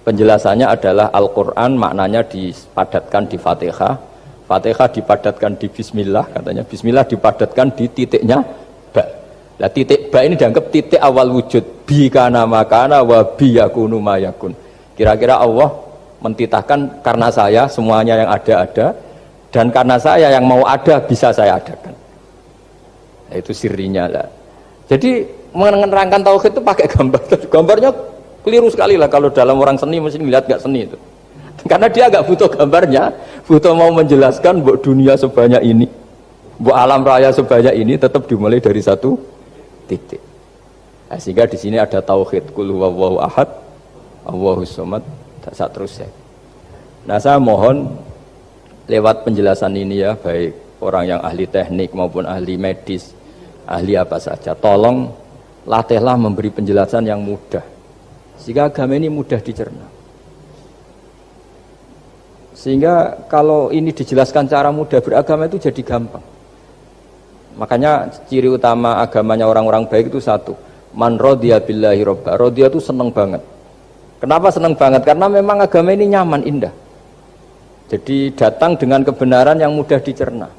penjelasannya adalah Al-Quran maknanya dipadatkan di Fatihah, Fatihah dipadatkan di Bismillah, katanya Bismillah dipadatkan di titiknya ba. Nah, titik ba ini dianggap titik awal wujud, bi kana makana wa bi yakunu ma yakun. Kira-kira Allah mentitahkan karena saya semuanya yang ada, dan karena saya yang mau ada bisa saya adakan. Nah, itu sirinya lah. Jadi menerangkan tauhid itu pakai gambar. Gambarnya keliru sekali lah kalau dalam orang seni mesti melihat nggak seni itu. Karena dia nggak butuh gambarnya, butuh mau menjelaskan buat dunia sebanyak ini, buat alam raya sebanyak ini tetap dimulai dari satu titik. Nah, sehingga di sini ada tauhid qul huwallahu ahad, Allahus samad, tak terus ya. Nah, saya mohon lewat penjelasan ini ya, baik orang yang ahli teknik maupun ahli medis, ahli apa saja, tolong latihlah memberi penjelasan yang mudah sehingga agama ini mudah dicerna. Sehingga kalau ini dijelaskan cara mudah beragama itu jadi gampang. Makanya ciri utama agamanya orang-orang baik itu satu, man radiya billahi robba. Radiya itu seneng banget. Kenapa seneng banget? Karena memang agama ini nyaman, indah. Jadi datang dengan kebenaran yang mudah dicerna.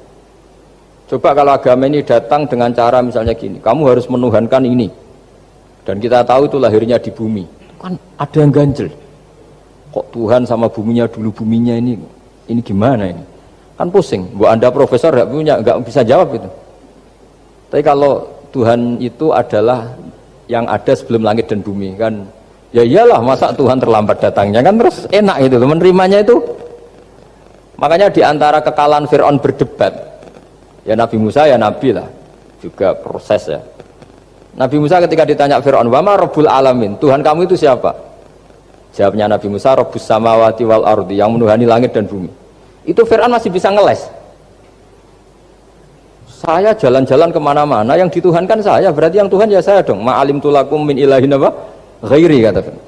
Coba kalau agama ini datang dengan cara misalnya gini, kamu harus menuhankan ini, dan kita tahu itu lahirnya di bumi, kan ada yang ganjel. Kok Tuhan sama buminya dulu, buminya ini gimana ini? Kan pusing. Bu Anda profesor nggak bisa jawab itu. Tapi kalau Tuhan itu adalah yang ada sebelum langit dan bumi, kan ya iyalah, masa Tuhan terlambat datangnya, kan terus enak itu menerimanya itu. Makanya diantara kekalahan Fir'aun berdebat, ya Nabi Musa ya Nabi lah, juga proses ya. Nabi Musa ketika ditanya Fir'aun, wa ma rabbul alamin, Tuhan kamu itu siapa? Jawabnya Nabi Musa, rabbus samawati wal ardi, yang menuhani langit dan bumi. Itu Fir'aun masih bisa ngeles. Saya jalan-jalan kemana-mana, yang dituhankan saya, berarti yang Tuhan ya saya dong. Ma'alim tulakum min ilahin apa? Ghairi, kata Fir'aun.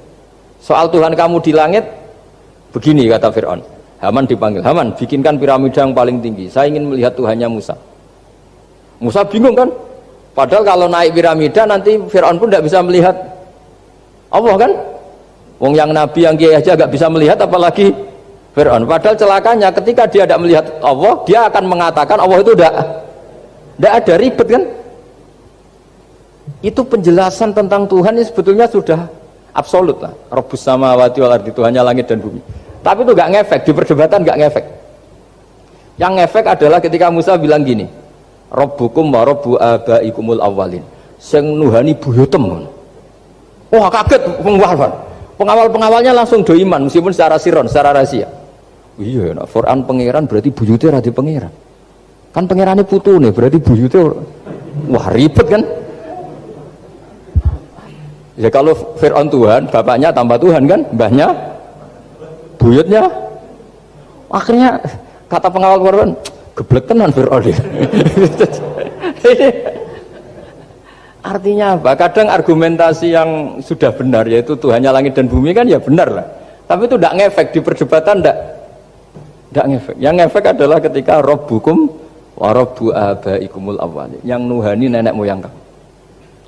Soal Tuhan kamu di langit, begini kata Fir'aun. Haman dipanggil, Haman bikinkan piramida yang paling tinggi, saya ingin melihat Tuhannya Musa. Musa bingung kan? Padahal kalau naik piramida nanti Fir'aun pun tidak bisa melihat Allah kan? Wong yang Nabi yang kiai aja gak bisa melihat, apalagi Fir'aun. Padahal celakanya ketika dia tidak melihat Allah, dia akan mengatakan Allah itu tidak ada, ribet kan? Itu penjelasan tentang Tuhan ini sebetulnya sudah absolut lah. Rabbus samawati wal ardi, Tuhannya langit dan bumi. Tapi itu gak ngefek, di perdebatan gak ngefek. Yang ngefek adalah ketika Musa bilang gini, Rabbukum wa rabbu abaikumul awwalin, sing nuhani buyutem. Wah kaget pengawal-pengawalnya langsung do iman meskipun secara siron, secara rahasia. Iya, nak Quran pangeran berarti buyute ra di pangeran. Kan pangerane putune berarti buyute wah ribet kan? Ya kalau Fir'aun Tuhan, bapaknya tambah Tuhan kan, mbahnya, buyutnya. Akhirnya kata pengawal Fir'aun, geblek tenan Fir'aun. Artinya apa? Kadang argumentasi yang sudah benar, yaitu Tuhannya langit dan bumi kan ya benar lah. Tapi itu tidak ngefek di perdebatan, tidak ngefek. Yang ngefek adalah ketika Rabbukum wa Rabbu abaikumul awwalin, yang nuhani nenek moyang kamu.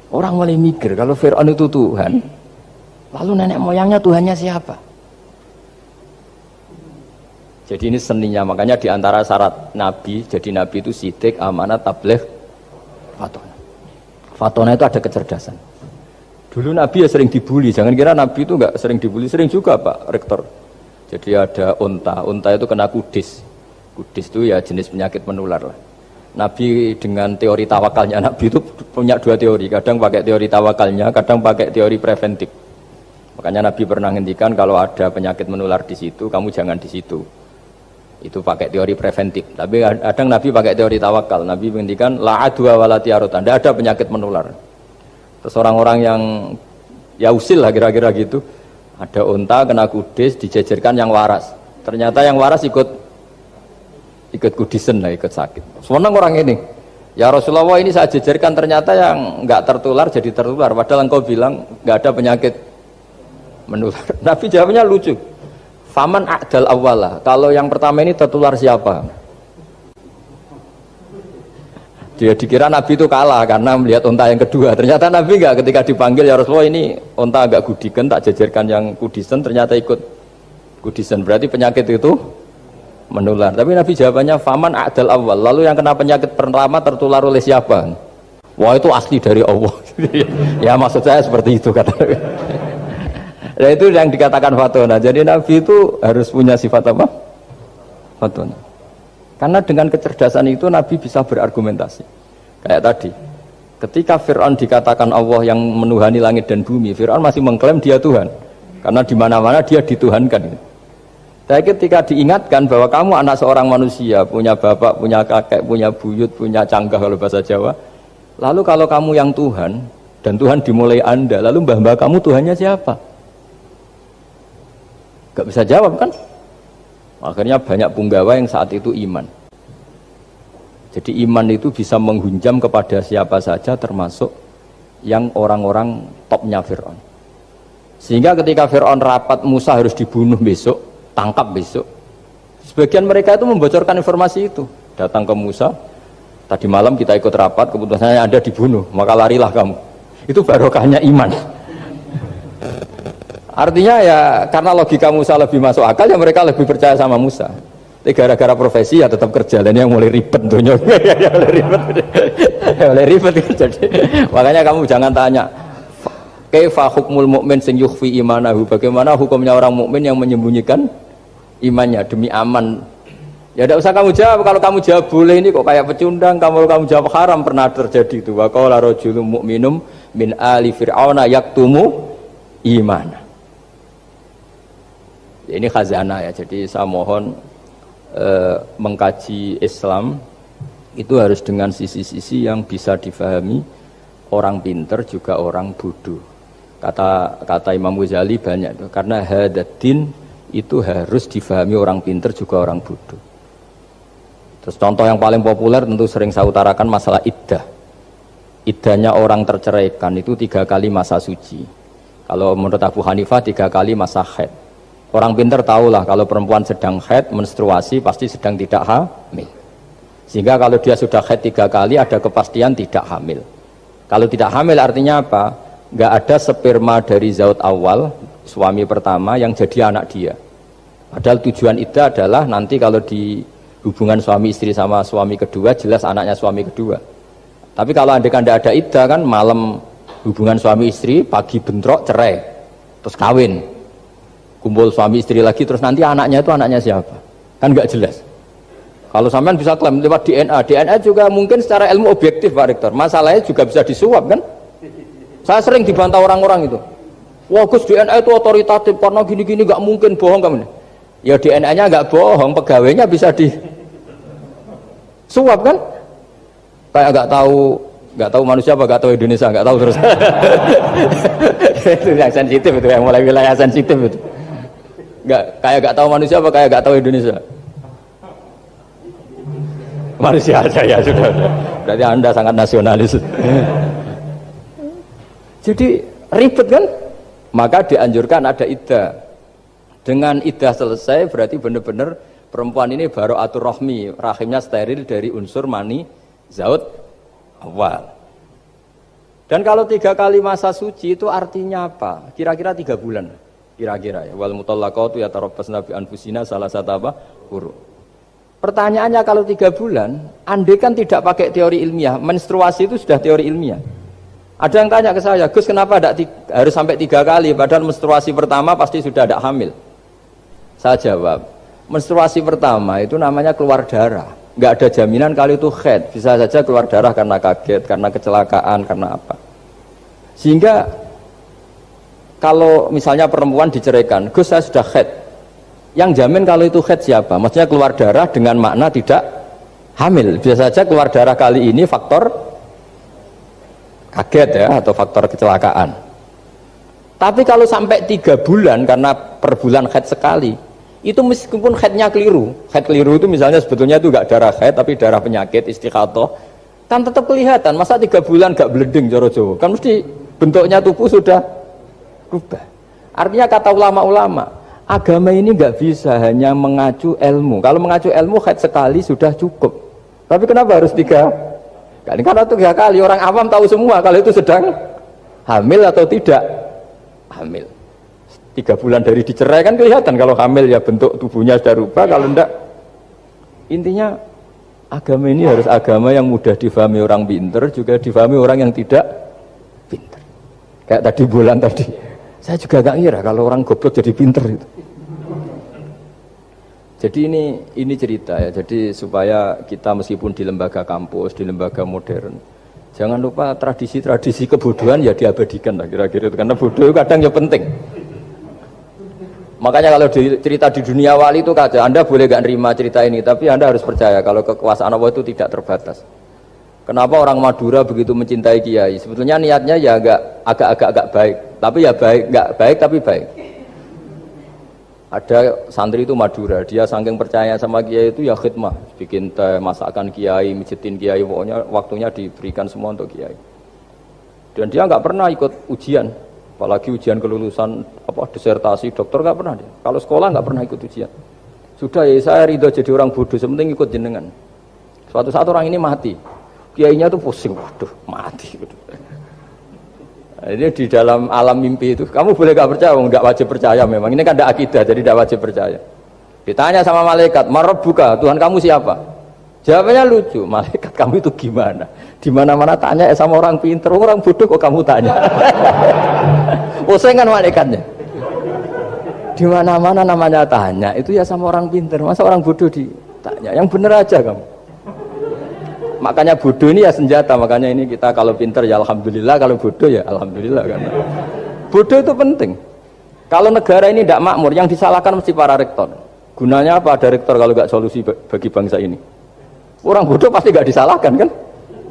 Orang mulai mikir kalau Fir'aun itu Tuhan, lalu nenek moyangnya Tuhannya siapa? Jadi ini seninya, makanya diantara syarat Nabi, jadi Nabi itu sidik, amanat, tabligh, fatona. Fatona itu ada kecerdasan. Dulu Nabi ya sering dibully, jangan kira Nabi itu enggak sering dibully, sering juga Pak Rektor. Jadi ada unta itu kena kudis. Kudis itu ya jenis penyakit menular lah. Nabi dengan teori tawakalnya, Nabi itu punya dua teori, kadang pakai teori tawakalnya, kadang pakai teori preventif. Makanya Nabi pernah ngendikan kalau ada penyakit menular di situ, kamu jangan di situ. Itu pakai teori preventif. Tapi kadang Nabi pakai teori tawakal. Nabi menghentikan la adwa wala tiarutan. Tidak ada penyakit menular. Terus orang-orang yang ya usil lah kira-kira gitu. Ada unta kena kudis dijejerkan yang waras. Ternyata yang waras ikut kudisen lah, ikut sakit. Senang orang ini. Ya Rasulullah, ini saya jejerkan, ternyata yang enggak tertular jadi tertular. Padahal engkau bilang enggak ada penyakit menular. Nabi jawabnya lucu. Faman a'dal awwalah, kalau yang pertama ini tertular siapa? Dia dikira Nabi itu kalah karena melihat unta yang kedua. Ternyata Nabi enggak, ketika dipanggil ya Rasulullah ini unta agak gudikan, tak jajarkan yang kudisen, ternyata ikut kudisen. Berarti penyakit itu menular. Tapi Nabi jawabannya faman a'dal awwal, lalu yang kena penyakit pertama tertular oleh siapa? Wah itu asli dari Allah. Ya maksud saya seperti itu kata. Nah itu yang dikatakan fatona. Jadi Nabi itu harus punya sifat apa? Fatona. Karena dengan kecerdasan itu Nabi bisa berargumentasi. Kayak tadi, ketika Fir'aun dikatakan Allah yang menuhani langit dan bumi, Fir'aun masih mengklaim dia Tuhan. Karena di mana-mana dia dituhankan. Tapi ketika diingatkan bahwa kamu anak seorang manusia, punya bapak, punya kakek, punya buyut, punya canggah kalau bahasa Jawa. Lalu kalau kamu yang Tuhan, dan Tuhan dimulai Anda, lalu mbah-mbah kamu Tuhannya siapa? Gak bisa jawab kan? Akhirnya banyak punggawa yang saat itu iman. Jadi iman itu bisa menghunjam kepada siapa saja, termasuk yang orang-orang topnya Fir'aun. Sehingga ketika Fir'aun rapat Musa harus dibunuh besok, tangkap besok, sebagian mereka itu membocorkan informasi itu. Datang ke Musa, tadi malam kita ikut rapat, keputusannya Anda dibunuh, maka larilah kamu. Itu barokahnya iman. Artinya ya karena logika Musa lebih masuk akal, ya mereka lebih percaya sama Musa. Tapi gara-gara profesi ya tetap kerja, dan yang mulai ribet dunia. Mulai ribet. Jadi makanya kamu jangan tanya kaifa hukmul mukmin sing yukhfi imanahu, bagaimana hukumnya orang mukmin yang menyembunyikan imannya demi aman. Ya tidak usah kamu jawab. Kalau kamu jawab boleh, ini kok kayak pecundang. Kalau kamu jawab haram, pernah terjadi itu. Wa qala rajulun mu'minum min ali fir'auna yaktumu iman. Ini khazanah ya, jadi saya mohon mengkaji Islam itu harus dengan sisi-sisi yang bisa difahami orang pinter juga orang bodoh. Kata Imam Ghazali banyak itu, karena hadatin itu harus difahami orang pinter juga orang bodoh. Terus contoh yang paling populer tentu sering saya utarakan masalah iddah. Iddahnya orang terceraikan itu 3 kali masa suci. Kalau menurut Abu Hanifah 3 kali masa haid. Orang pintar tahulah kalau perempuan sedang haid, menstruasi pasti sedang tidak hamil. Sehingga kalau dia sudah haid 3 kali ada kepastian tidak hamil. Kalau tidak hamil artinya apa? Nggak ada sperma dari zaut awal, suami pertama yang jadi anak dia. Padahal tujuan iddah adalah nanti kalau di hubungan suami istri sama suami kedua jelas anaknya suami kedua. Tapi kalau andaikan tidak ada iddah kan, malam hubungan suami istri, pagi bentrok cerai, terus kawin. Kumpul suami istri lagi, terus nanti anaknya itu anaknya siapa? Kan nggak jelas. Kalau sampean bisa klaim lewat DNA juga mungkin secara ilmu objektif Pak Rektor. Masalahnya juga bisa disuap kan? Saya sering dibantah orang-orang itu. Wah Gus, DNA itu otoritatif, karena gini-gini nggak mungkin, bohong kamu. Ya DNA-nya nggak bohong, pegawainya bisa disuap kan? Kayak nggak tahu nggak tahu manusia apa nggak tahu Indonesia, nggak tahu terus. Itu yang sensitif itu, yang mulai wilayah sensitif itu. Nggak tahu manusia apa kayak nggak tahu Indonesia. Manusia aja ya sudah. Berarti Anda sangat nasionalis. Jadi ribet kan? Maka dianjurkan ada iddah. Dengan iddah selesai berarti benar-benar perempuan ini baru atur rohmi, rahimnya steril dari unsur mani zaut awal. Dan kalau 3 kali masa suci itu artinya apa? Kira-kira 3 bulan. Kira-kira ya. Wal mutallaqatu yatarabbasna bi anfusina salah satu apa? Huru. Pertanyaannya kalau 3 bulan, andai kan tidak pakai teori ilmiah, menstruasi itu sudah teori ilmiah. Ada yang tanya ke saya, Gus kenapa harus sampai 3 kali, padahal menstruasi pertama pasti sudah ada hamil. Saya jawab, menstruasi pertama itu namanya keluar darah. Nggak ada jaminan kalau itu haid, bisa saja keluar darah karena kaget, karena kecelakaan, karena apa. Sehingga kalau misalnya perempuan diceraikan, Gus saya sudah haid. Yang jamin kalau itu haid siapa? Maksudnya keluar darah dengan makna tidak hamil. Bisa saja keluar darah kali ini faktor kaget ya, atau faktor kecelakaan. Tapi kalau sampai 3 bulan karena per bulan haid sekali, itu meskipun haidnya keliru, haid keliru itu misalnya sebetulnya itu enggak darah haid tapi darah penyakit istiqatoh, kan tetap kelihatan. Masa 3 bulan enggak bleeding joro Jawa? Kan mesti bentuknya tubuh sudah berubah. Artinya kata ulama-ulama, agama ini enggak bisa hanya mengacu ilmu. Kalau mengacu ilmu haid sekali sudah cukup. Tapi kenapa harus 3 kali? Karena 3 kali orang awam tahu semua kalau itu sedang hamil atau tidak hamil. 3 bulan dari dicerai kan kelihatan kalau hamil ya bentuk tubuhnya sudah rubah, kalau enggak. Intinya agama ini harus agama yang mudah difahami orang pinter, juga difahami orang yang tidak pinter. Kayak tadi bulan tadi, saya juga gak ngira kalau orang goblok jadi pinter itu. Jadi ini cerita ya, jadi supaya kita meskipun di lembaga kampus, di lembaga modern, jangan lupa tradisi-tradisi kebodohan ya diabadikan lah kira-kira itu, karena bodoh kadang ya penting. Makanya kalau cerita di dunia wali itu kaca, Anda boleh gak nerima cerita ini, tapi Anda harus percaya kalau kekuasaan Allah itu tidak terbatas. Kenapa orang Madura begitu mencintai kiai? Sebetulnya niatnya ya agak baik, tapi ya baik, nggak baik tapi baik. Ada santri itu Madura, dia saking percaya sama kiai itu ya khidmah, bikin teh, masakan kiai, mijitin kiai, pokoknya waktunya diberikan semua untuk kiai. Dan dia nggak pernah ikut ujian, apalagi ujian kelulusan disertasi dokter nggak pernah dia. Kalau sekolah nggak pernah ikut ujian. Sudah ya saya ridho jadi orang bodoh, sementing ikut jenengan. Suatu saat orang ini mati, kiainya tuh pusing, waduh mati. Ini di dalam alam mimpi itu, kamu boleh gak percaya, nggak wajib percaya memang. Ini kan ada akidah, jadi tidak wajib percaya. Ditanya sama malaikat, Marabbuka, Tuhan kamu siapa? Jawabannya lucu, malaikat kamu itu gimana? Di mana-mana tanya sama orang pinter, orang bodoh kok kamu tanya? Pusing kan malaikatnya. Di mana-mana namanya tanya, itu ya sama orang pinter, masa orang bodoh ditanya? Yang bener aja kamu. Makanya bodoh ini ya senjata, makanya ini kita kalau pinter ya alhamdulillah, kalau bodoh ya alhamdulillah. Karena bodoh itu penting. Kalau negara ini tidak makmur, yang disalahkan mesti para rektor. Gunanya apa ada rektor kalau nggak solusi bagi bangsa ini? Orang bodoh pasti nggak disalahkan kan?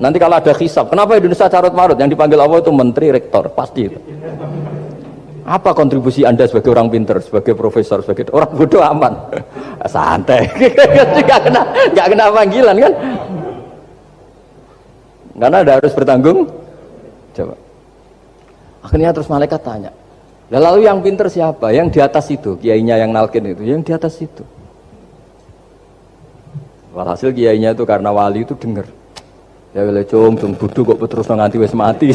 Nanti kalau ada hisab, kenapa Indonesia carut marut? Yang dipanggil Allah itu menteri, rektor, pasti itu. Apa kontribusi Anda sebagai orang pinter, sebagai profesor, sebagai orang bodoh aman? Santai, nggak kena panggilan kan? Karena ada harus bertanggung jawab. Akhirnya terus malaikat tanya, lalu yang pinter siapa? Yang di atas itu, kiainya yang nalkin itu, yang di atas itu. Walhasil kiainya itu karena wali itu dengar, ya wile cung bodoh kok terus nganti wis mati.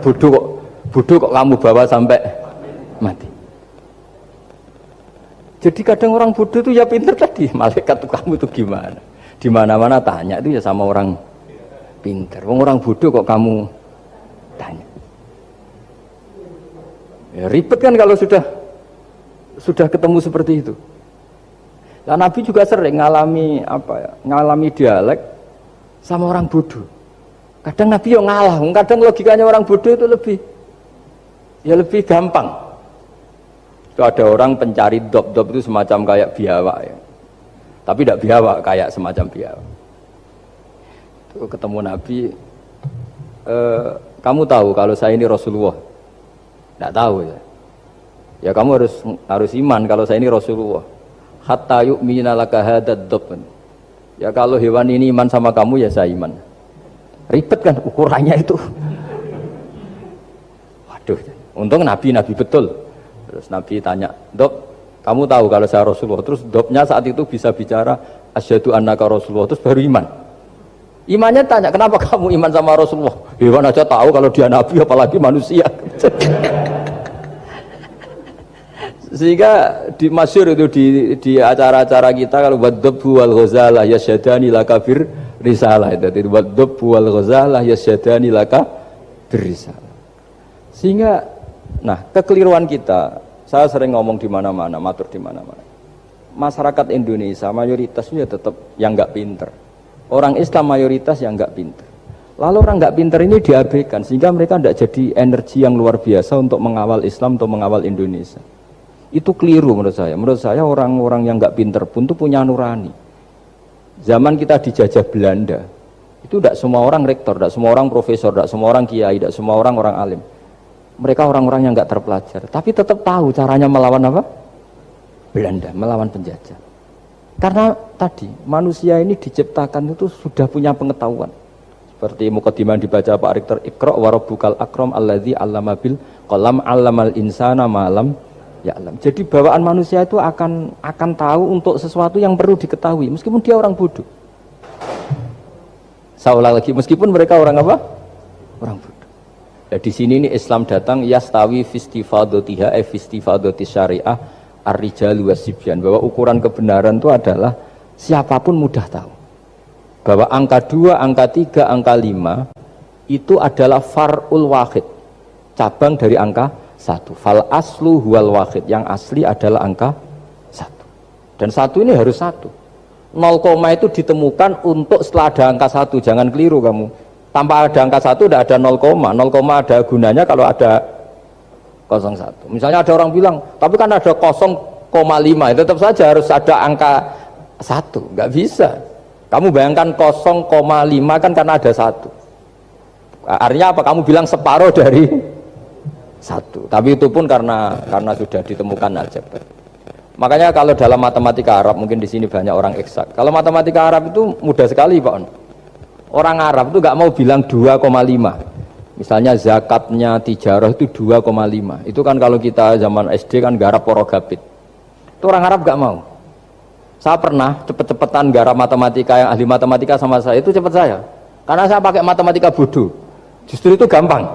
bodoh kok kamu bawa sampai mati. Jadi kadang orang bodoh itu ya pinter tadi, malaikat tuh kamu itu gimana? Di mana-mana tanya itu ya sama orang pinter. Orang bodoh kok kamu tanya? Ya ribet kan kalau sudah ketemu seperti itu. Nah, Nabi juga sering ngalami dialek sama orang bodoh. Kadang Nabi yang ngalah, kadang logikanya orang bodoh itu lebih gampang. Itu ada orang pencari dop itu semacam kayak biawak ya. Tapi tidak biawak, kayak semacam biawak. Ketemu Nabi, kamu tahu kalau saya ini Rasulullah? Tidak tahu ya. Ya kamu harus iman kalau saya ini Rasulullah. Hatta yu'mina laka hadad dhabn. Ya kalau hewan ini iman sama kamu ya saya iman. Ribet kan ukurannya itu. Waduh, untung Nabi betul. Terus Nabi tanya, "Dok, kamu tahu kalau saya Rasulullah?" Terus Dobnya saat itu bisa bicara, "Asyhadu annaka Rasulullah." Terus baru iman. Imannya tanya, "Kenapa kamu iman sama Rasulullah?" Hewan aja tahu kalau dia Nabi, apalagi manusia. Sehingga di masyhur itu di acara-acara kita kalau wadhabbu wal ghazalah yasyadani laka bir risalah itu wadhabbu wal ghazalah yasyadani laka bir risalah. Sehingga nah kekeliruan kita, saya sering ngomong di mana-mana, matur di mana-mana. Masyarakat Indonesia mayoritasnya tetap yang enggak pinter. Orang Islam mayoritas yang enggak pinter. Lalu orang enggak pinter ini diabaikan sehingga mereka tidak jadi energi yang luar biasa untuk mengawal Islam atau mengawal Indonesia. Itu keliru menurut saya. Menurut saya orang-orang yang nggak pinter pun tuh punya nurani. Zaman kita dijajah Belanda, itu tidak semua orang rektor, tidak semua orang profesor, tidak semua orang kiai, tidak semua orang alim. Mereka orang-orang yang nggak terpelajar, tapi tetap tahu caranya melawan apa? Belanda, melawan penjajah. Karena tadi manusia ini diciptakan itu sudah punya pengetahuan. Seperti mukadimah dibaca Pak Rektor, Iqra wa rabbukal akram alladzi 'allama bil qalam 'allamal insana ma lam ya alam. Jadi bawaan manusia itu akan tahu untuk sesuatu yang perlu diketahui meskipun dia orang bodoh. Seolah lagi meskipun mereka orang apa? Orang bodoh. Ya, di sini ini Islam datang yastawi fistifadatiha fistifadati syariah ar-rijalu wasibyan, bahwa ukuran kebenaran itu adalah siapapun mudah tahu. Bahwa angka 2, angka 3, angka 5 itu adalah far'ul wahid. Cabang dari angka 1. Fal aslu huwal wahid, yang asli adalah angka 1. Dan 1 ini harus 1. 0, itu ditemukan untuk setelah ada angka 1. Jangan keliru kamu. Tanpa ada angka 1 tidak ada 0. 0 ada gunanya kalau ada 01. Misalnya ada orang bilang, tapi kan ada 0,5, tetap saja harus ada angka 1. Enggak bisa. Kamu bayangkan 0,5 kan karena ada 1. Artinya apa? Kamu bilang separuh dari 1, tapi itu pun karena sudah ditemukan aljabar. Makanya kalau dalam matematika Arab, mungkin di sini banyak orang eksak. Kalau matematika Arab itu mudah sekali Pak. Orang Arab itu nggak mau bilang 2,5. Misalnya zakatnya tijarah itu 2,5. Itu kan kalau kita zaman SD kan garap porogabit. Itu orang Arab nggak mau. Saya pernah cepet-cepetan garap matematika, yang ahli matematika sama saya itu cepet saya. Karena saya pakai matematika bodoh. Justru itu gampang.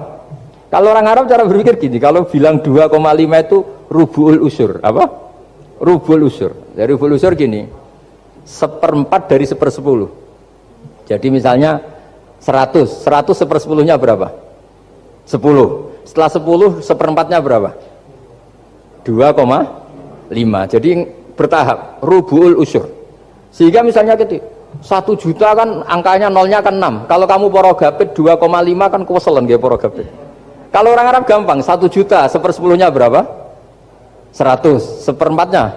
Kalau orang Arab cara berpikir gini, kalau bilang 2,5 itu rubu'ul usur, apa? Rubu'ul usur. Dari rubu'ul usur gini, 1/4 dari 1/10. Jadi misalnya 100 1/10-nya berapa? 10. Setelah 10, 1/4-nya berapa? 2,5. Jadi bertahap, rubu'ul usur. Sehingga misalnya gitu, 1 juta kan angkanya nolnya kan 6. Kalau kamu porogabit 2,5 kan kuweselan nggih porogabit. Kalau orang Arab gampang, 1 juta, 1/10-nya berapa? 100, 1/4-nya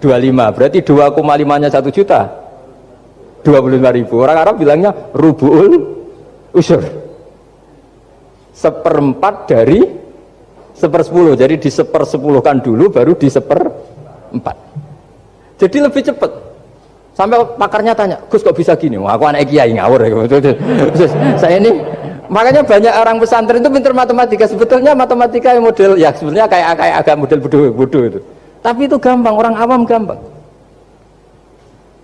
25, berarti 2,5-nya 1 juta, 25.000. Orang Arab bilangnya rubu'ul usur. 1/4 dari 1/10, jadi di 1/10-kan dulu, baru di 1/4. Jadi lebih cepat. Sampai pakarnya tanya, Gus kok bisa gini? Wah, aku anak kiai ngawur ya. Saya ini, makanya banyak orang pesantren itu pintar matematika. Sebetulnya matematika yang model, ya sebenarnya kayak agak model bodoh itu. Tapi itu gampang, orang awam gampang.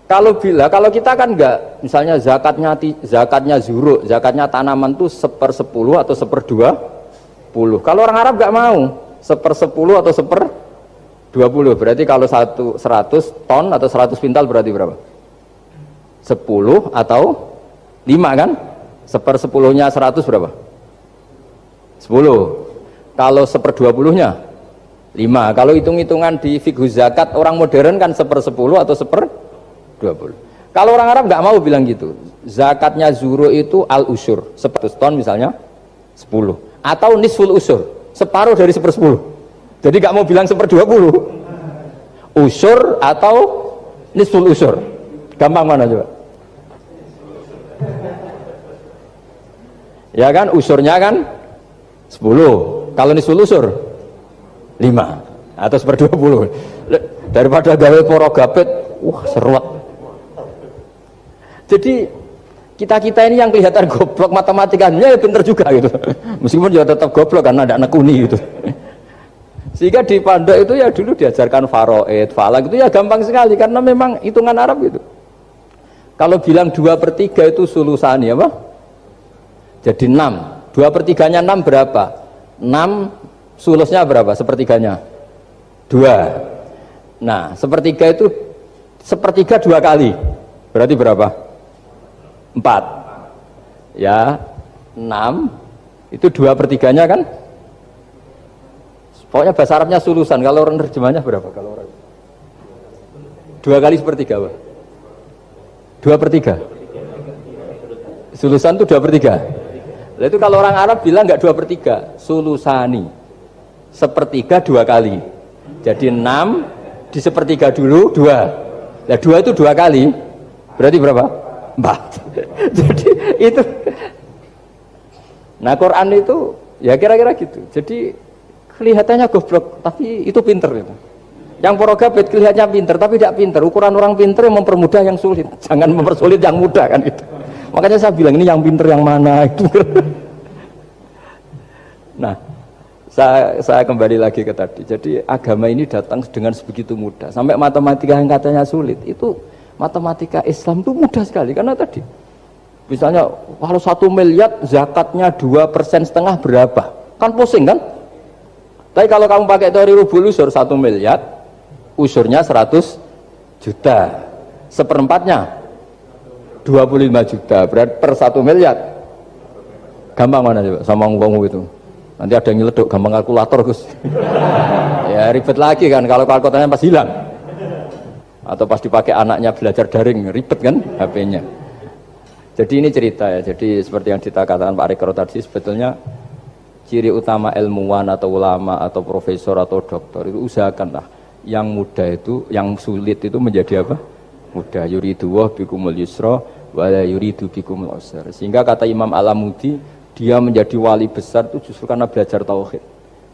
Kalau kita kan enggak, misalnya zakatnya zuruk, zakatnya tanaman itu 1/10 atau 1/20. Kalau orang Arab enggak mau 1/10 atau 1/20. Berarti kalau 100 ton atau 100 pintal berarti berapa? 10 atau 5 kan? 1/10-nya 100 berapa? 10. Kalau 1/20-nya 5. Kalau hitung-hitungan di fikih zakat orang modern kan 1/10 atau 1/20. Kalau orang Arab nggak mau bilang gitu. Zakatnya zuru itu al-usur, 100 ton misalnya 10. Atau nisful usur, separuh dari 1/10. Jadi nggak mau bilang 1/20. Usur atau nisful usur. Gampang mana coba? Ya kan, usurnya kan 10. Kalau nisul usur 5 atau seper 20. Daripada gawe poro gapet, wah seruat. Jadi kita ini yang kelihatan goblok matematikanya ya pinter juga gitu. Meskipun juga tetap goblok karena ada nekuni gitu. Sehingga di pondok itu ya dulu diajarkan faraid, falak itu ya gampang sekali karena memang hitungan Arab gitu. Kalau bilang 2/3 itu sulusani apa? Jadi 6. 2/3-nya 6 berapa? 6 sulusnya berapa? Sepertiganya 2. Nah, sepertiga itu sepertiga 2 kali. Berarti berapa? 4. Ya, 6 itu 2/3-nya kan? Pokoknya bahasa Arabnya sulusan. Kalau orang terjemahnya berapa? Kalau orang 2 kali sepertiga apa? 2/3. Sulusan itu 2/3. Nah, itu kalau orang Arab bilang enggak 2/3, sulusani. Sepertiga 2 kali. Jadi 6 di sepertiga dulu 2. Nah 2 itu 2 kali. Berarti berapa? 4. Jadi itu. Nah Quran itu ya kira-kira gitu. Jadi kelihatannya goblok, tapi itu pinter itu. Yang porogabet kelihatannya pinter, tapi tidak pinter. Ukuran orang pinter yang mempermudah yang sulit. Jangan mempersulit yang mudah kan itu. Makanya saya bilang ini yang pinter yang mana itu. Nah, saya kembali lagi ke tadi. Jadi agama ini datang dengan sebegitu mudah. Sampai matematika yang katanya sulit, itu matematika Islam itu mudah sekali. Karena tadi, misalnya kalau 1 miliar zakatnya 2,5% berapa? Kan pusing kan? Tapi kalau kamu pakai teori rubul usur 1 miliar, usurnya 100 juta. Seperempatnya 25 juta. Berarti per 1 miliar. Gampang mana coba sama ngomong itu. Nanti ada yang nyeleduk, gampang kalkulator Gus. Ya ribet lagi kan kalau kalkulatornya pas hilang. Atau pas dipakai anaknya belajar daring, ribet kan HP-nya. Jadi ini cerita ya. Jadi seperti yang dikatakan Pak Rekro tadi, sebetulnya ciri utama ilmuwan atau ulama atau profesor atau doktor itu usahakanlah yang mudah itu, yang sulit itu menjadi apa? Mudah. Yuridu wa bikumul yusra wa la yuridu bikumul usra. Sehingga kata Imam Alamudi, dia menjadi wali besar itu justru karena belajar tauhid.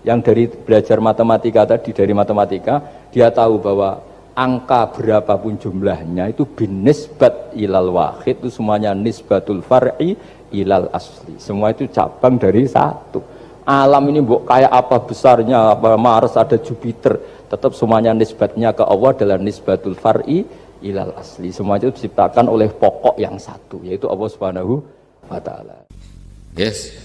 Yang dari belajar matematika tadi, dari matematika dia tahu bahwa angka berapapun jumlahnya itu binisbat ilal wahid, itu semuanya nisbatul far'i ilal asli. Semua itu cabang dari satu. Alam ini kayak apa besarnya, apa Mars, ada Jupiter, tetap semuanya nisbatnya ke Allah adalah nisbatul far'i ilal asli. Semua itu diciptakan oleh pokok yang satu, yaitu Allah Subhanahu wa ta'ala. Yes.